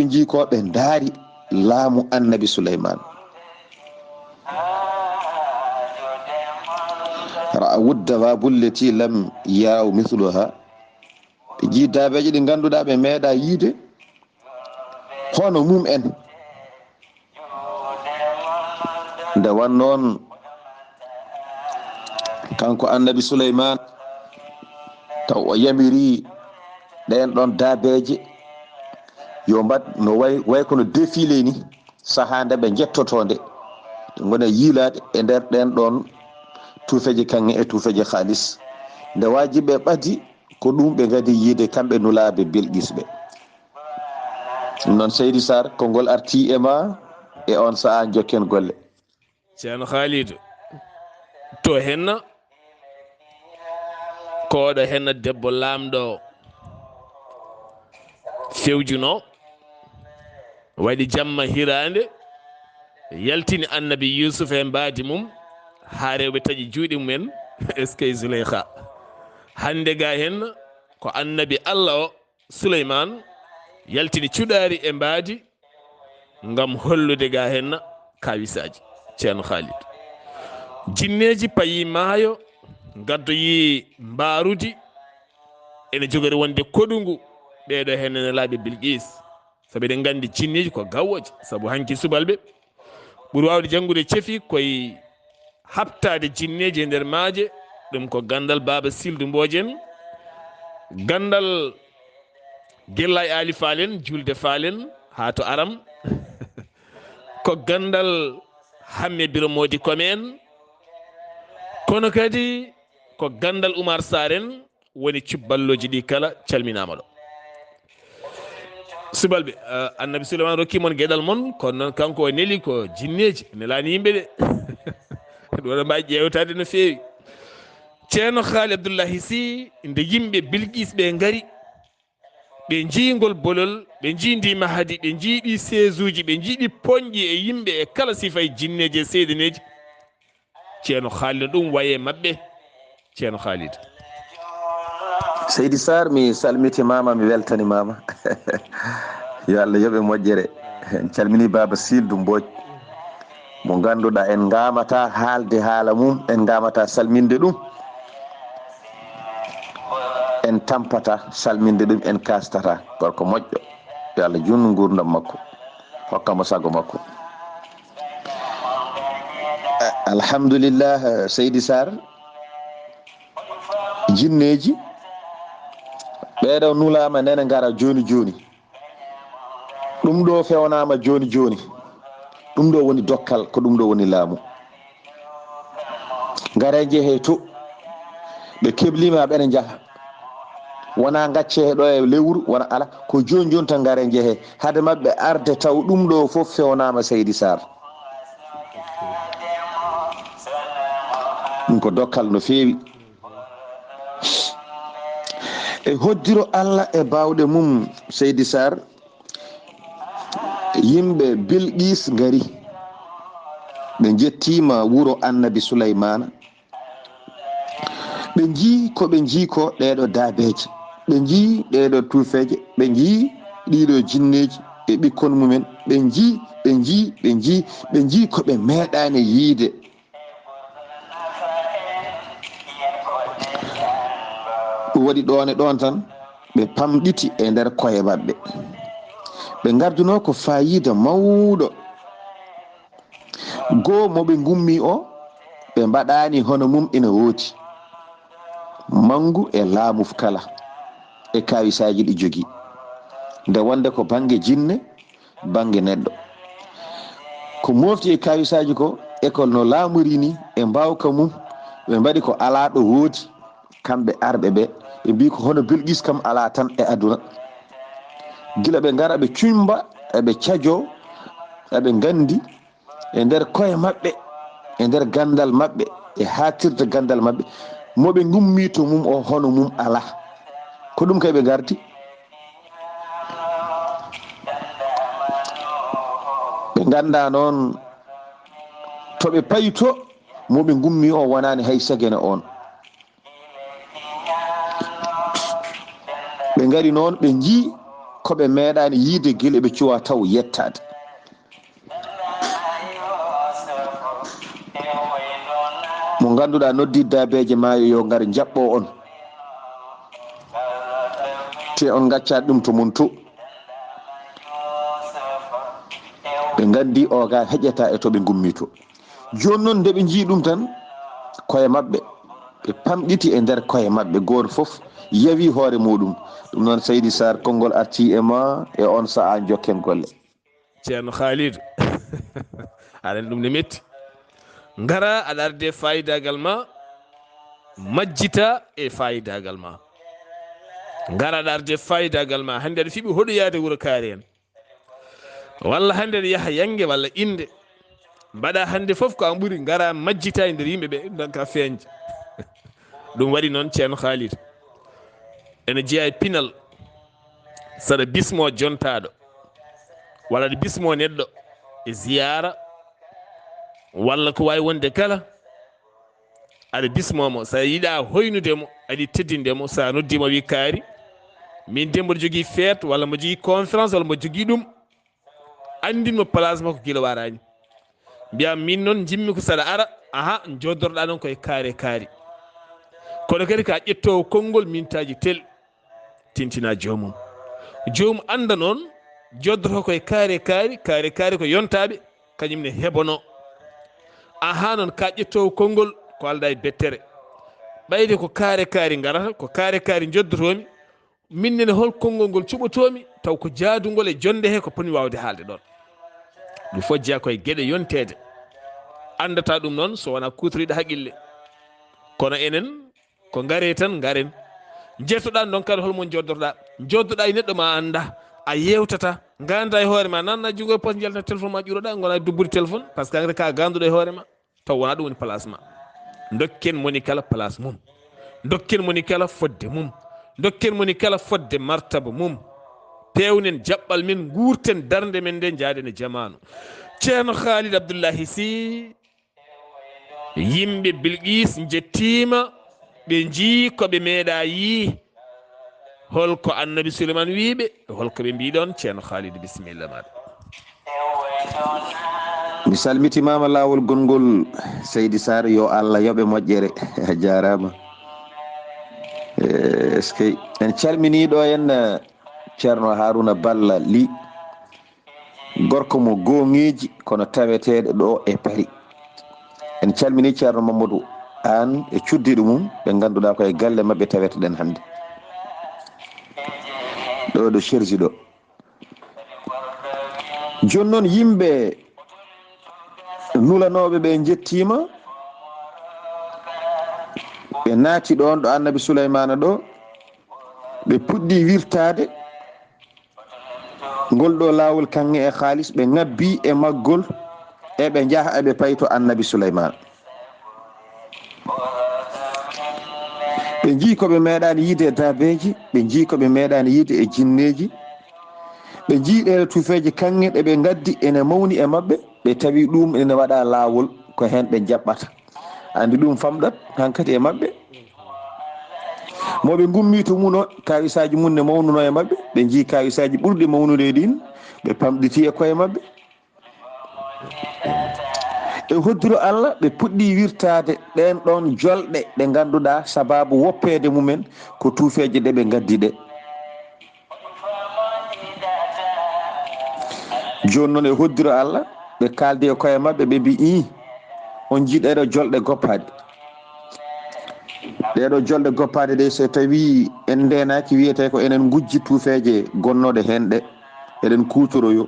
ɓe daari laamu annabi Souleymane ra'a wuddawabu llati lam yaraw mithluha ɓe jii daabeje ɗi ganduɗa ɓe meeɗa yiide hono mum en nde wannoon kanko annabi Souleymane taw o yamiri ɗen ɗon daabeje yo mbat no way kono défilé ni sahande ɓe jettotonde gona yiilade e nder ɗen ɗon tuufeje kanŋe e tuufeje haalis nde wajiɓe ɓadi ko ɗum ɓe gadi yiide kamɓe nulaɓe Bilqis ɓe ɗum noon Seydi Saar konngol arti e ma e on saha jokken golle ceerno Khalidou to henna koɗo hen debbo lamɗo fewjuno waɗi jamma hirande yaltini annabi Yusuf e mbadi mum ha rewɓe taƴi juuɗe mumen eskey Zuleyha hande ga hen ko annabi Allah o Souleymane yaltini cuɗari e mbadi ngam hollude ga hen kawisaji ceerno Khalid jinneji payi maayo gaddoyi mbarudi ene jogori wonde koɗugu ɓeɗo hen laaɓe Bilqis saabu eɗen gandi jinneji ko gawoje saabu hanki subalɓe ɓuuri wawde janggude ceefi koye habtade jinneji e nder maaje ɗum ko gandal baba sildu mbojen gandal guella e ali falen julde falen ha to aram ko gandal hamme biro modi komen kono kadi ko gandal Oumar Sarr en woni cubballoji ɗi kala calminama ɗo subalɓe annabi Souleymane rokkimon gueɗal mon kono noon kanko o neeli ko jinneji nelani yimɓe de ɗum waɗa mbawi ƴewtade no fewi ceerno Haali Abdullahi Sy nde yimɓe Bilqis ɓe gaari ɓe jiigol bolol ɓe jiidi mahadi ɓe jiiɗi sésuji ɓe jiiɗi poñƴi e yimɓe e kala sifa e jinneji e seydaneji ceerno Khalid ɗum waye mabɓe ceerno Khalid Seydi Saar mi salmitimama mi weltanimama yo Allah yoɓe moƴƴere en calmini baba Sildu Mbodj mo ganduɗa en gamata haalde haala mum en gamata salminde ɗum en tampata salminde ɗum en kastata gorko moƴƴo yo Allah junnu gurdam makko hokkamo sago makko alhamdulillah Seydi Saar jinneji ɓeɗo nulama nene gara joni joni ɗum ɗo fewnama joni joni ɗum ɗo woni dokkal ko ɗum ɗo woni laamu gare jeehe to ɓe keblima ɓene jaaha wona gacce ɗo e lewru wona ala ko joni joni tan gare jeehe hade mabɓe arde taw ɗum ɗo foof fewnama Seydi Saar ɗum ko dokkal no fewi e hoddiro Allah e bawɗe mum Seydi Saar yimɓe Bilqis gari ɓe jettima wuro annabi Souleymana ɓe jii ko ɓe jii ko ɗeɗo daabeje ɓe jii ɗeɗo tufeje ɓe jii ɗiɗo jinneji e ɓikkon mumen ɓe jii ko ɓe meeɗani yiide ɗum waɗi ɗon e ɗon tan ɓe pamɗiti e nder koye maɓɓe ɓe garduno ko fayida mawɗo goo moɓe gummi o ɓe mbaɗani hono mum ina wooti mangu e laamu kala e kawisaji ɗi jogui nde wonde ko banggue jinne banggue neɗɗo ko mofti e kawisaji ko école no laamori ni e mbawka mum ɓe mbaɗi ko ala ɗo woodi kamɓe arɓe ɓe ɓe mbi ko hono Bilqis kam ala tan e aduna gila ɓe gara ɓe cumba eɓe cajo eɓe gandi e nder koye maɓɓe e nder gandal maɓɓe e hatirde gandal maɓɓe moɓe gummi to mum o hono mum ala ko ɗum kay ɓe gardi ɓe ganda noon toɓe payi to moɓe gummi o wonani hay sagene on ɓe gari noon ɓe jii koɓe meeɗani yiide guila ɓe cuwa taw yettade mo ganduɗa noddi dabeje maayo yo gar jaɓɓo on te on gaccat ɗum to mum to ɓe gandi o ga heƴata e toɓe gummi to joni noon nde ɓe jii ɗum tan koye mabɓe ɓe pamɗiti e nder koye mabɓe goto foof yawi hoore muɗum ɗum noon Seydi Saar konngol arti e ma e on saaha jokken golle ceerno Khalidou aɗa ɗum ne metti ngara aɗa arde fayidagal ma majjita e fayidagal ma ngara aɗa arde fayidagal ma hande aɗa fiiɓi hoɗoyade wuuro kaari en walla hande aɗa yaaha yangue walla inde mbaɗa hande foof ko an ɓuuri ngara majjita e nder yimɓeɓe donka feeñde ɗum waɗi noon ceerno Khalid ene jeeya e pinal saɗa bismo jontaɗo walla aɗa bismo neɗɗo e ziyara walla ko wawi wonde kala aɗa bismomo sa yiiɗa hoynudemo aɗi teddindemo sa noddimo wi kaari min de mboɗo jogui feet walla mbo jogui conférence walla mbo jogui ɗum andinmo place makko guila warani mbiyam min noon jimmi ko saɗa ara aha joddoroɗa noon koye kaari kaari kono kadi ka ƴettowo konngol mintaji tel tintina jomum jomum anda noon joddoro koye kaari kaari kaari ko yontaɓe kañumne heɓono aha noon ka ƴettowo konngol ko alda e bettere ɓayde ko kaari kaari garata ko kaari kaari joddotomi minnene hol konngol ngol cuɓotomi taw ko jaadugol e jonde he ko poni wawde haalde ɗon ɗum fof jeeya koye gueɗe yontede andata ɗum noon so wona kutoriɗo haqqille kono enen ko gaare tan garen jettoɗa ɗon kadi holmon joddoɗa e neɗɗo ma anda a yewtata ganda e hoore ma nanna jungo e poste jalta téléphone ma ƴuroɗa gona dubbude téléphone par ce que engrais ka ganduɗo e hoore ma taw wona ɗum woni place ma dokken moni kala place mum dokken moni kala fodde mum dokken moni kala fodde martaba mum pewnen jaɓɓal men gurten darde men nde jaaden e jamanu ceerno Khalid Abdullahi Sy yimɓe Bilqis jettima ɓe jii koɓe meeɗa yii holko annabi Souleymane wiɓe holko ɓe mbiɗon ceerno Khalid bisimilla maɗa mi salmitimama lawol gongol Seydi Saar yo Allah yoɓe moƴƴere a jarama est ce que en calminiɗo en ceerno Harouna Balla Ly gorko mo gonŋeji kono taweteɗo ɗo e Paris en calmini ceerno Mamadou an e cuddiɗo mum ɓe ganduɗa koye galle mabɓe taweteɗen hannde ɗo chergi ɗo joni noon yimɓe nulanoɓe ɓe jettima ɓe naati ɗon ɗo annabi Souleymana ɗo ɓe puɗɗi wirtade ngol ɗo lawol kanŋe e haalis ɓe ngabbi e maggol eɓe jaaha eɓe payto annabi Souleymana ɓe jii koɓe meeɗani yiide e dabeji ɓe jii koɓe meeɗani yiide e jinneji ɓe jii ɗeɗe tufeje kanŋe ɗe ɓe gaddi ene mawni e mabɓe ɓe tawi ɗum ene waɗa lawol ko hen ɓe jaɓɓata andi ɗum famɗat hankkadi e mabɓe moɓe gummi to muno kawisaji mum ne mawnuno e mabɓe ɓe jii kawisaji ɓurɗi mawnude ɗin ɓe pamɗiti e koye mabɓe e hoddiro Allah ɓe puɗɗi wirtade ɗen ɗon jolɗe ɗe ganduɗa sababu woppede mumen ko tufeje ɗe ɓe gaddi ɗe joni noon e hoddiro Allah ɓe kaldi e koye mabɓe ɓe mbi i on jii ɗeɗo jolɗe goppade ɗeɗo jolɗe goppade ɗe so tawi en ndenaki wiyete ko enen gujji tufeje gonnoɗe hen ɗe eɗen kutoroyo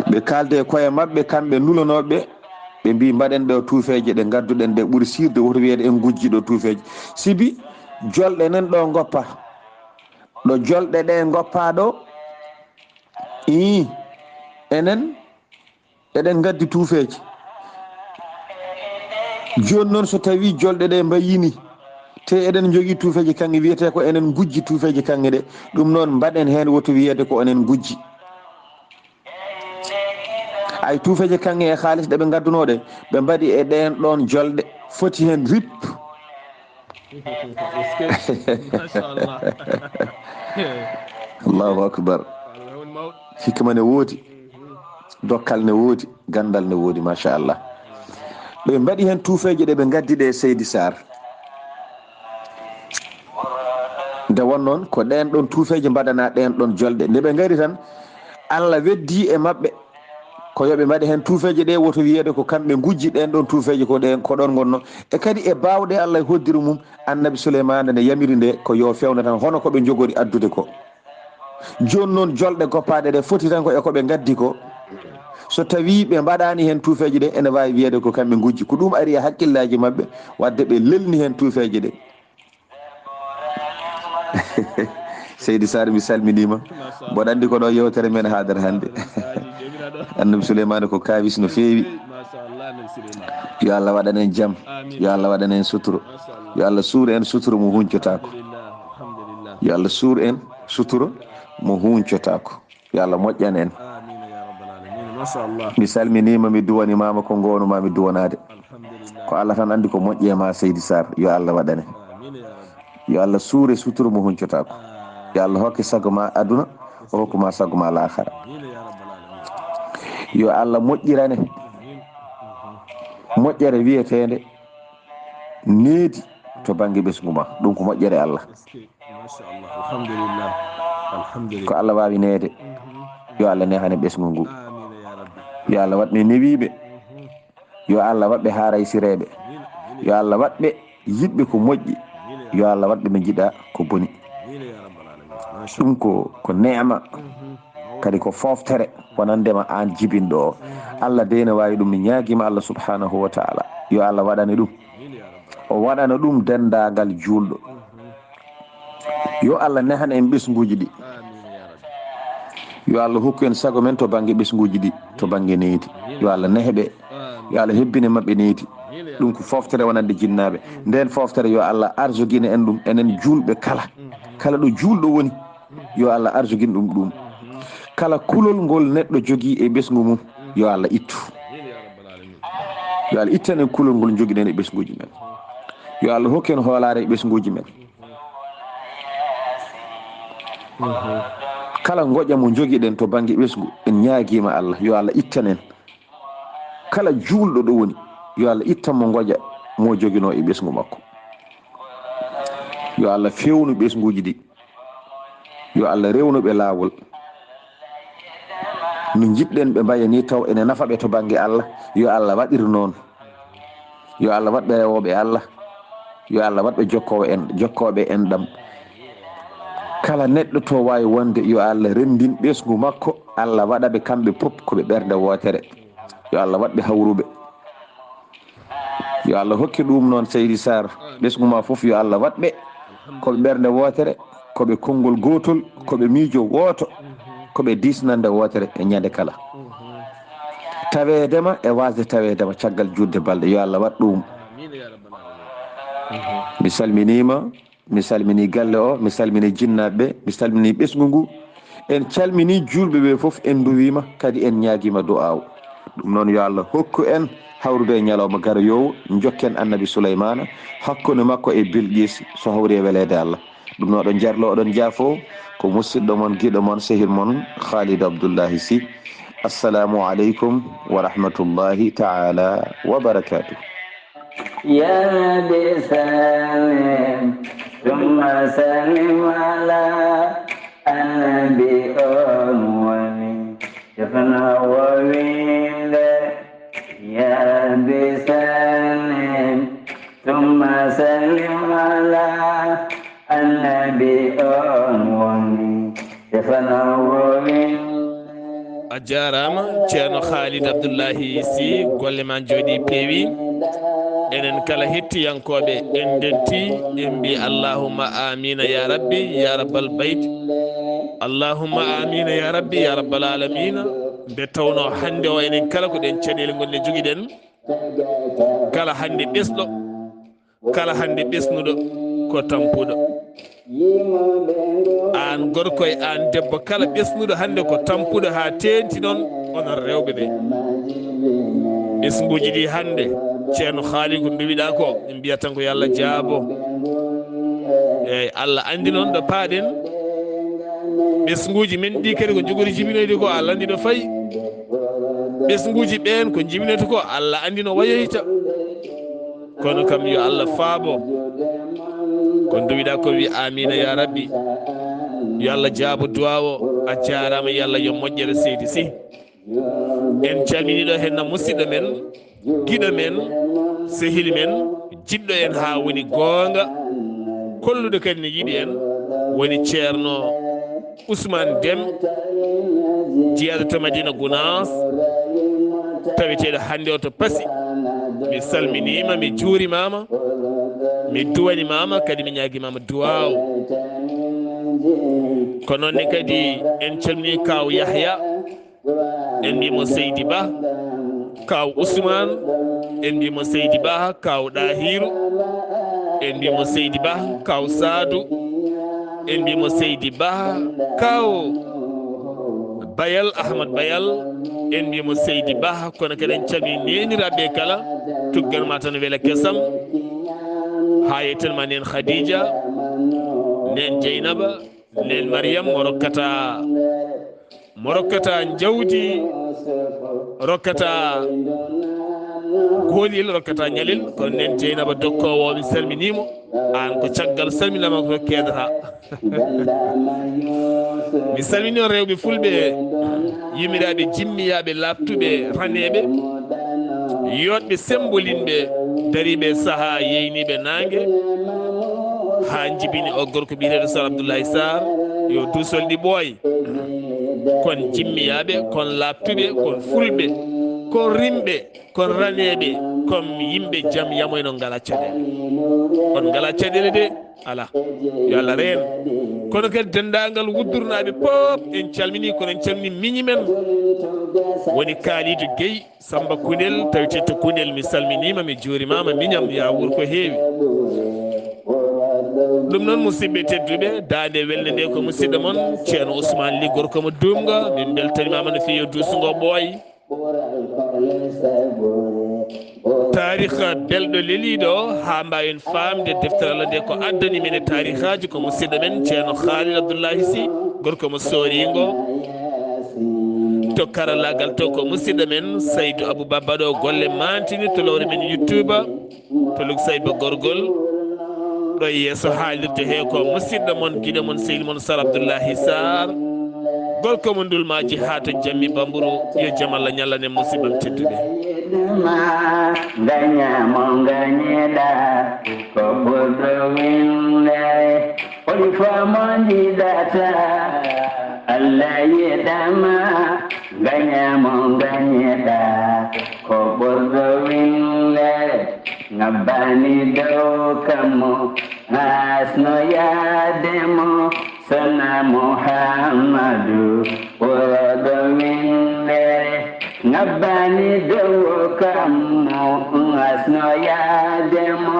ɓe kalde e koye mabɓe kamɓe nulanoɓe ɓe mbi mbaɗen ɗo tufeje ɗe gadduɗen ɗe ɓuuri sirde woto wiyede en gujji ɗo tufeje sibi jolɗe nen ɗo goppa ɗo jolɗe ɗe goppa ɗo i enen eɗen gaddi tufeje joni noon so tawi jolɗe ɗe mbayini te eɗen jogui tufeje kanŋe wiyete ko enen gujji tufeje kanŋe ɗe ɗum noon mbaɗen hen woto wiyede ko enen gujji ay tufeje kanŋe e haalis ɗe ɓe gaddunoɗe ɓe mbaɗi e ɗen ɗon jolɗe foti hen rip Allahu akbar hikma ne woodi dokkal ne woodi gandal ne woodi machallah ɓe mbaɗi hen tufeje ɗe ɓe gaddi ɗe Seydi Saar nde wonnoon ko ɗen ɗon tufeje mbaɗana ɗen ɗon jolɗe nde ɓe gari tan Allah weddi e mabɓe ko yoɓe mbaɗi hen tufeje ɗe woto wiyede ko kamɓe gujji ɗen ɗon tufeje ko ɗon gonno e kadi e bawɗe Allah e hoddiri mum annabi Souleymane ne yamiri nde ko yo fewna tan hono koɓe jogori addude ko joni noon jolɗe goppade ɗe foti tan ko e koɓe gaddi ko so tawi ɓe mbaɗani hen tufeje ɗe ene wawi wiyede ko kamɓe gujji ko ɗum ari e hakkillaji mabɓe wadde ɓe lelni hen tufeje ɗe Seydi Saar mi salminima mboɗo andi ko ɗo yewtere men haadara hannde annabi Souleymane ko kawisno feewi yo Allah waɗanen jaam yo Allah waɗanen suturo yo Allah suur en sutura mo huncotako, yo Allah suur en sutura mo huncotako, yo Allah moƴƴan en. mi salminima mi duwanimama ko gonuma mi duwanade, ko Allah tan andi ko moƴƴi e ma Seydi Saar. Yo Allah waɗane, yo Allah suure sutura mo huncotako, yo Allah hokke sago ma aduna, o hokkuma sago ma lahara. yo Allah moƴƴirane moƴƴere wiyetede needi to banggue ɓesgu ma, ɗum ko moƴƴere Allah. ko Allah wawi neede, yo Allah nehane ɓesgu ngu, yo Allah waɗɓe newiɓe, yo Allah waɗɓe haaraysireɓe, yo Allah waɗɓe yiɗɓe ko moƴƴi, yo Allah waɗɓe ɓe jiiɗa ko boni. ɗum ko neema, kadi ko foftere wonandema an jibinɗo o. Allah de ne wawi ɗum. mi ñaguima Allah subhanahu wa ta'ala yo Allah waɗane ɗum, o waɗana ɗum dendagal julɗo. yo Allah nehana en ɓesguji ɗi, yo Allah hokku en sago men to banggue ɓesguji ɗi, to banggue needi. yo Allah neheɓe, yo Allah hebbine mabɓe needi. ɗum ko foftere wonande jinnaɓe. nden foftere yo Allah arjoguina en ɗum, enen julɓe kala ɗo julɗo woni, yo Allah arjoguin ɗum. kala kulol ngol neɗɗo jogui e ɓesgu mum, yo Allah ittu, yo Allah ittanen kulol ngol joguiɗen e ɓesguji men, yo Allah hokken hoolare e ɓesguji men. kala goƴa mo joguiɗen to banggue ɓesgu, en ñaguima Allah yo Allah ittanen. kala julɗo ɗo woni, yo Allah ittanmo goƴa mo joguino e ɓesgu makko. yo Allah fewnu ɓesguji ɗi, yo Allah rewnuɓe lawol no jiɗɗen ɓe mbaya ni taw ene nafaɓe to banggue Allah. yo Allah waɗir noon, yo Allah waɗɓe rewoɓe Allah, yo Allah waɗɓe jokkoɓe en ɗam. kala neɗɗo to wawi wonde, yo Allah rendin ɓesgu makko, Allah waɗaɓe kamɓe pop koɓe ɓerde wotere, yo Allah waɗɓe hawruɓe, yo Allah hokki ɗum noon Seydi Saar. ɓesgu ma foof yo Allah waɗɓe koɓe ɓerde wotere, koɓe konngol gotol, koɓe miijo woto, koɓe disnande wotere e ñande kala. tawedema e wasde tawedema caggal judde balɗe, yo Allah waɗ ɗum. mi salminima, mi salmini galle o, mi salmini jinnaɓeɓe, mi salmini ɓesgu ngu, en calmini julɓeɓe foof, en duwima kadi en ñaguima du'aw. ɗum noon yo Allah hokku en hawrude e ñalawma gara yowo, jokken annabi Souleymana hakkude makko e Bilqis, so hawri e welede Allah. ɗum noon oɗon jarlo, oɗon jaafo, ko musidɗo mon guiɗo mon sehil mon Khalid Abdullahi Sy. assalamu aleykum wa rahmatullahi ta'ala wa barakatuh. يا بسلام ثم سلم على النبي أموالي شفنا وويلا. يا بسلام ثم سلم على النبي أموالي شفنا وويلا. a jarama ceerno Khalid Abdullahi Sy, golle ma jooɗi peewi. enen kala hettiyankoɓe en denti en mbi allahumma amina ya rabbi ya rabbal bayt, allahumma amina ya rabbi ya rabbal alamina. nde tawno hande o enen kala ko ɗen caɗele gonɗe joguiɗen, kala hande ɓesɗo, kala hande ɓesnuɗo ko tampuɗo. an gorko e an debbo, kala ɓesnuɗo hande ko tampuɗo ha tenti noon onon rewɓe ɓe. ɓesguji ɗi hande ceerno Haali ko mbiɗa ko en mbiyat tan ko yo Allah jaabo. eyyi Allah andi noon ɗo paaɗen. ɓesguji men ɗi kadi ko jogori jibinoyde ko Allah andi no fayi. ɓesguji ɓen ko jibinoyta ko Allah andi no wayoyta. kono kam yo Allah faabo ko duwiɗa ko wi amina ya rabbi, yo Allah jaabo duwa o. a jarama yo Allah yo moƴƴere Seydi Sy. en calminiɗo henna musidɗo men, giɗo men, sehil men, jiɗɗo en ha woni goonga, kolluɗo kadi ne yiɗi en, woni ceerno Ousmane Deme, jeeyaɗo to Madina Gounass, taweteɗo hande o to Passy. mi salminima, mi juurimama, mi duwanimama, kadi mi ñaguimama duwaw. ko noonne kadi en calmini kaw Yahya, en mbimo Seydi Ba, kaw Ousmane, en mbimo Seydi Ba, kaw Ɗahiru, en mbimo Seydi Ba kaw Sadou en mbimo Seydi Ba kaw Bayal Ahmad Bayal en mbimo Seydi Ba kono kadi en calmini neniraɓe kala tugganma tan weela kesam ha yettanma nen Khadija nen Dieynaba nen Mariam mo rokkata jawdi rokkata golil rokkata ñalel kono nen Dieynaba dokkowo mi salminimo an ko caggal salminama ko kedata mi salmini on rewɓe fulɓe yimiraɓe jimmiyaɓe labtuɓe raneɓe yotɓe sembolinɓe dariɓe saaha yeyniɓe nangue ha jibini o gorko biyeteɗo Sar Abdullahi Saar yo dusolɗi ɓooy kon jimmiyaɓe kon labtuɓe kon fulɓe kon rimɓe kon raneɓe kon yimɓe jaam yamoyno ngala caɗele on ngala caɗele de ala yo Allah reen kono kadi dendagal wuddurnaɓe pop en calmini kono en calmini miñi men woni Kalidou Gueye Samba Kunel tawitete Kunel mi salminima mi juurimama miñam ya wuur ko heewi ɗum noon musidɓe tedduɓe dande welde nde ko musidɗo moon ceerno Ousmane Ly gorko mo dumga min beltanimama no fewi dusugo ɓooy tariha belɗo leeliɗo ha mbawen famde deftere Allah nde ko addani men e tarihaji ko musidɗo men ceerno Khalil Abdullahi Sy gorko mo soringo to karallagal to ko musidɗo men Saydou Abouba baɗo golle mantini to lowre men YouTube to lug Sayba gorgol ɗo yeeso haalirde he ko musidɗo moon guiɗo moon seydi moon Sar Abdullahi Saar gorko mo ndulmaji ha to jammi bamburu yo jaam Allah ñallane musibam tedduɓe gañamo gañeɗa ko ɓurɗo winde woni famo jiɗata Allah yiɗama gañamo gañeɗa ko ɓurɗo winde ngabbani dow kammo hasno yaademo sona Muhammadu ɓurɗo winde ngabbani dow kammo hasno yaademo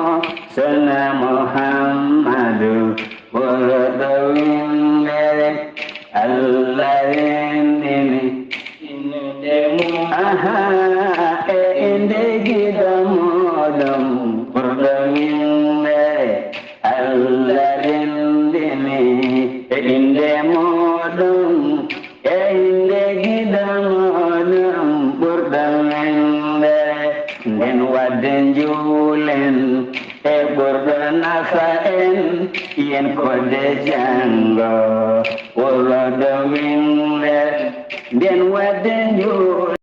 sona Muhammadu ɓurɗo winde Allah rendini inudemo aha e inde giɗo moɗon ɓurɗo winde Allah rendini e inde moɗon e inde giɗo moɗon ɓurɗo winde nden wadde juulen e ɓurɗo nafa en yen kode jango ɓurɗo winde nden wadde juulen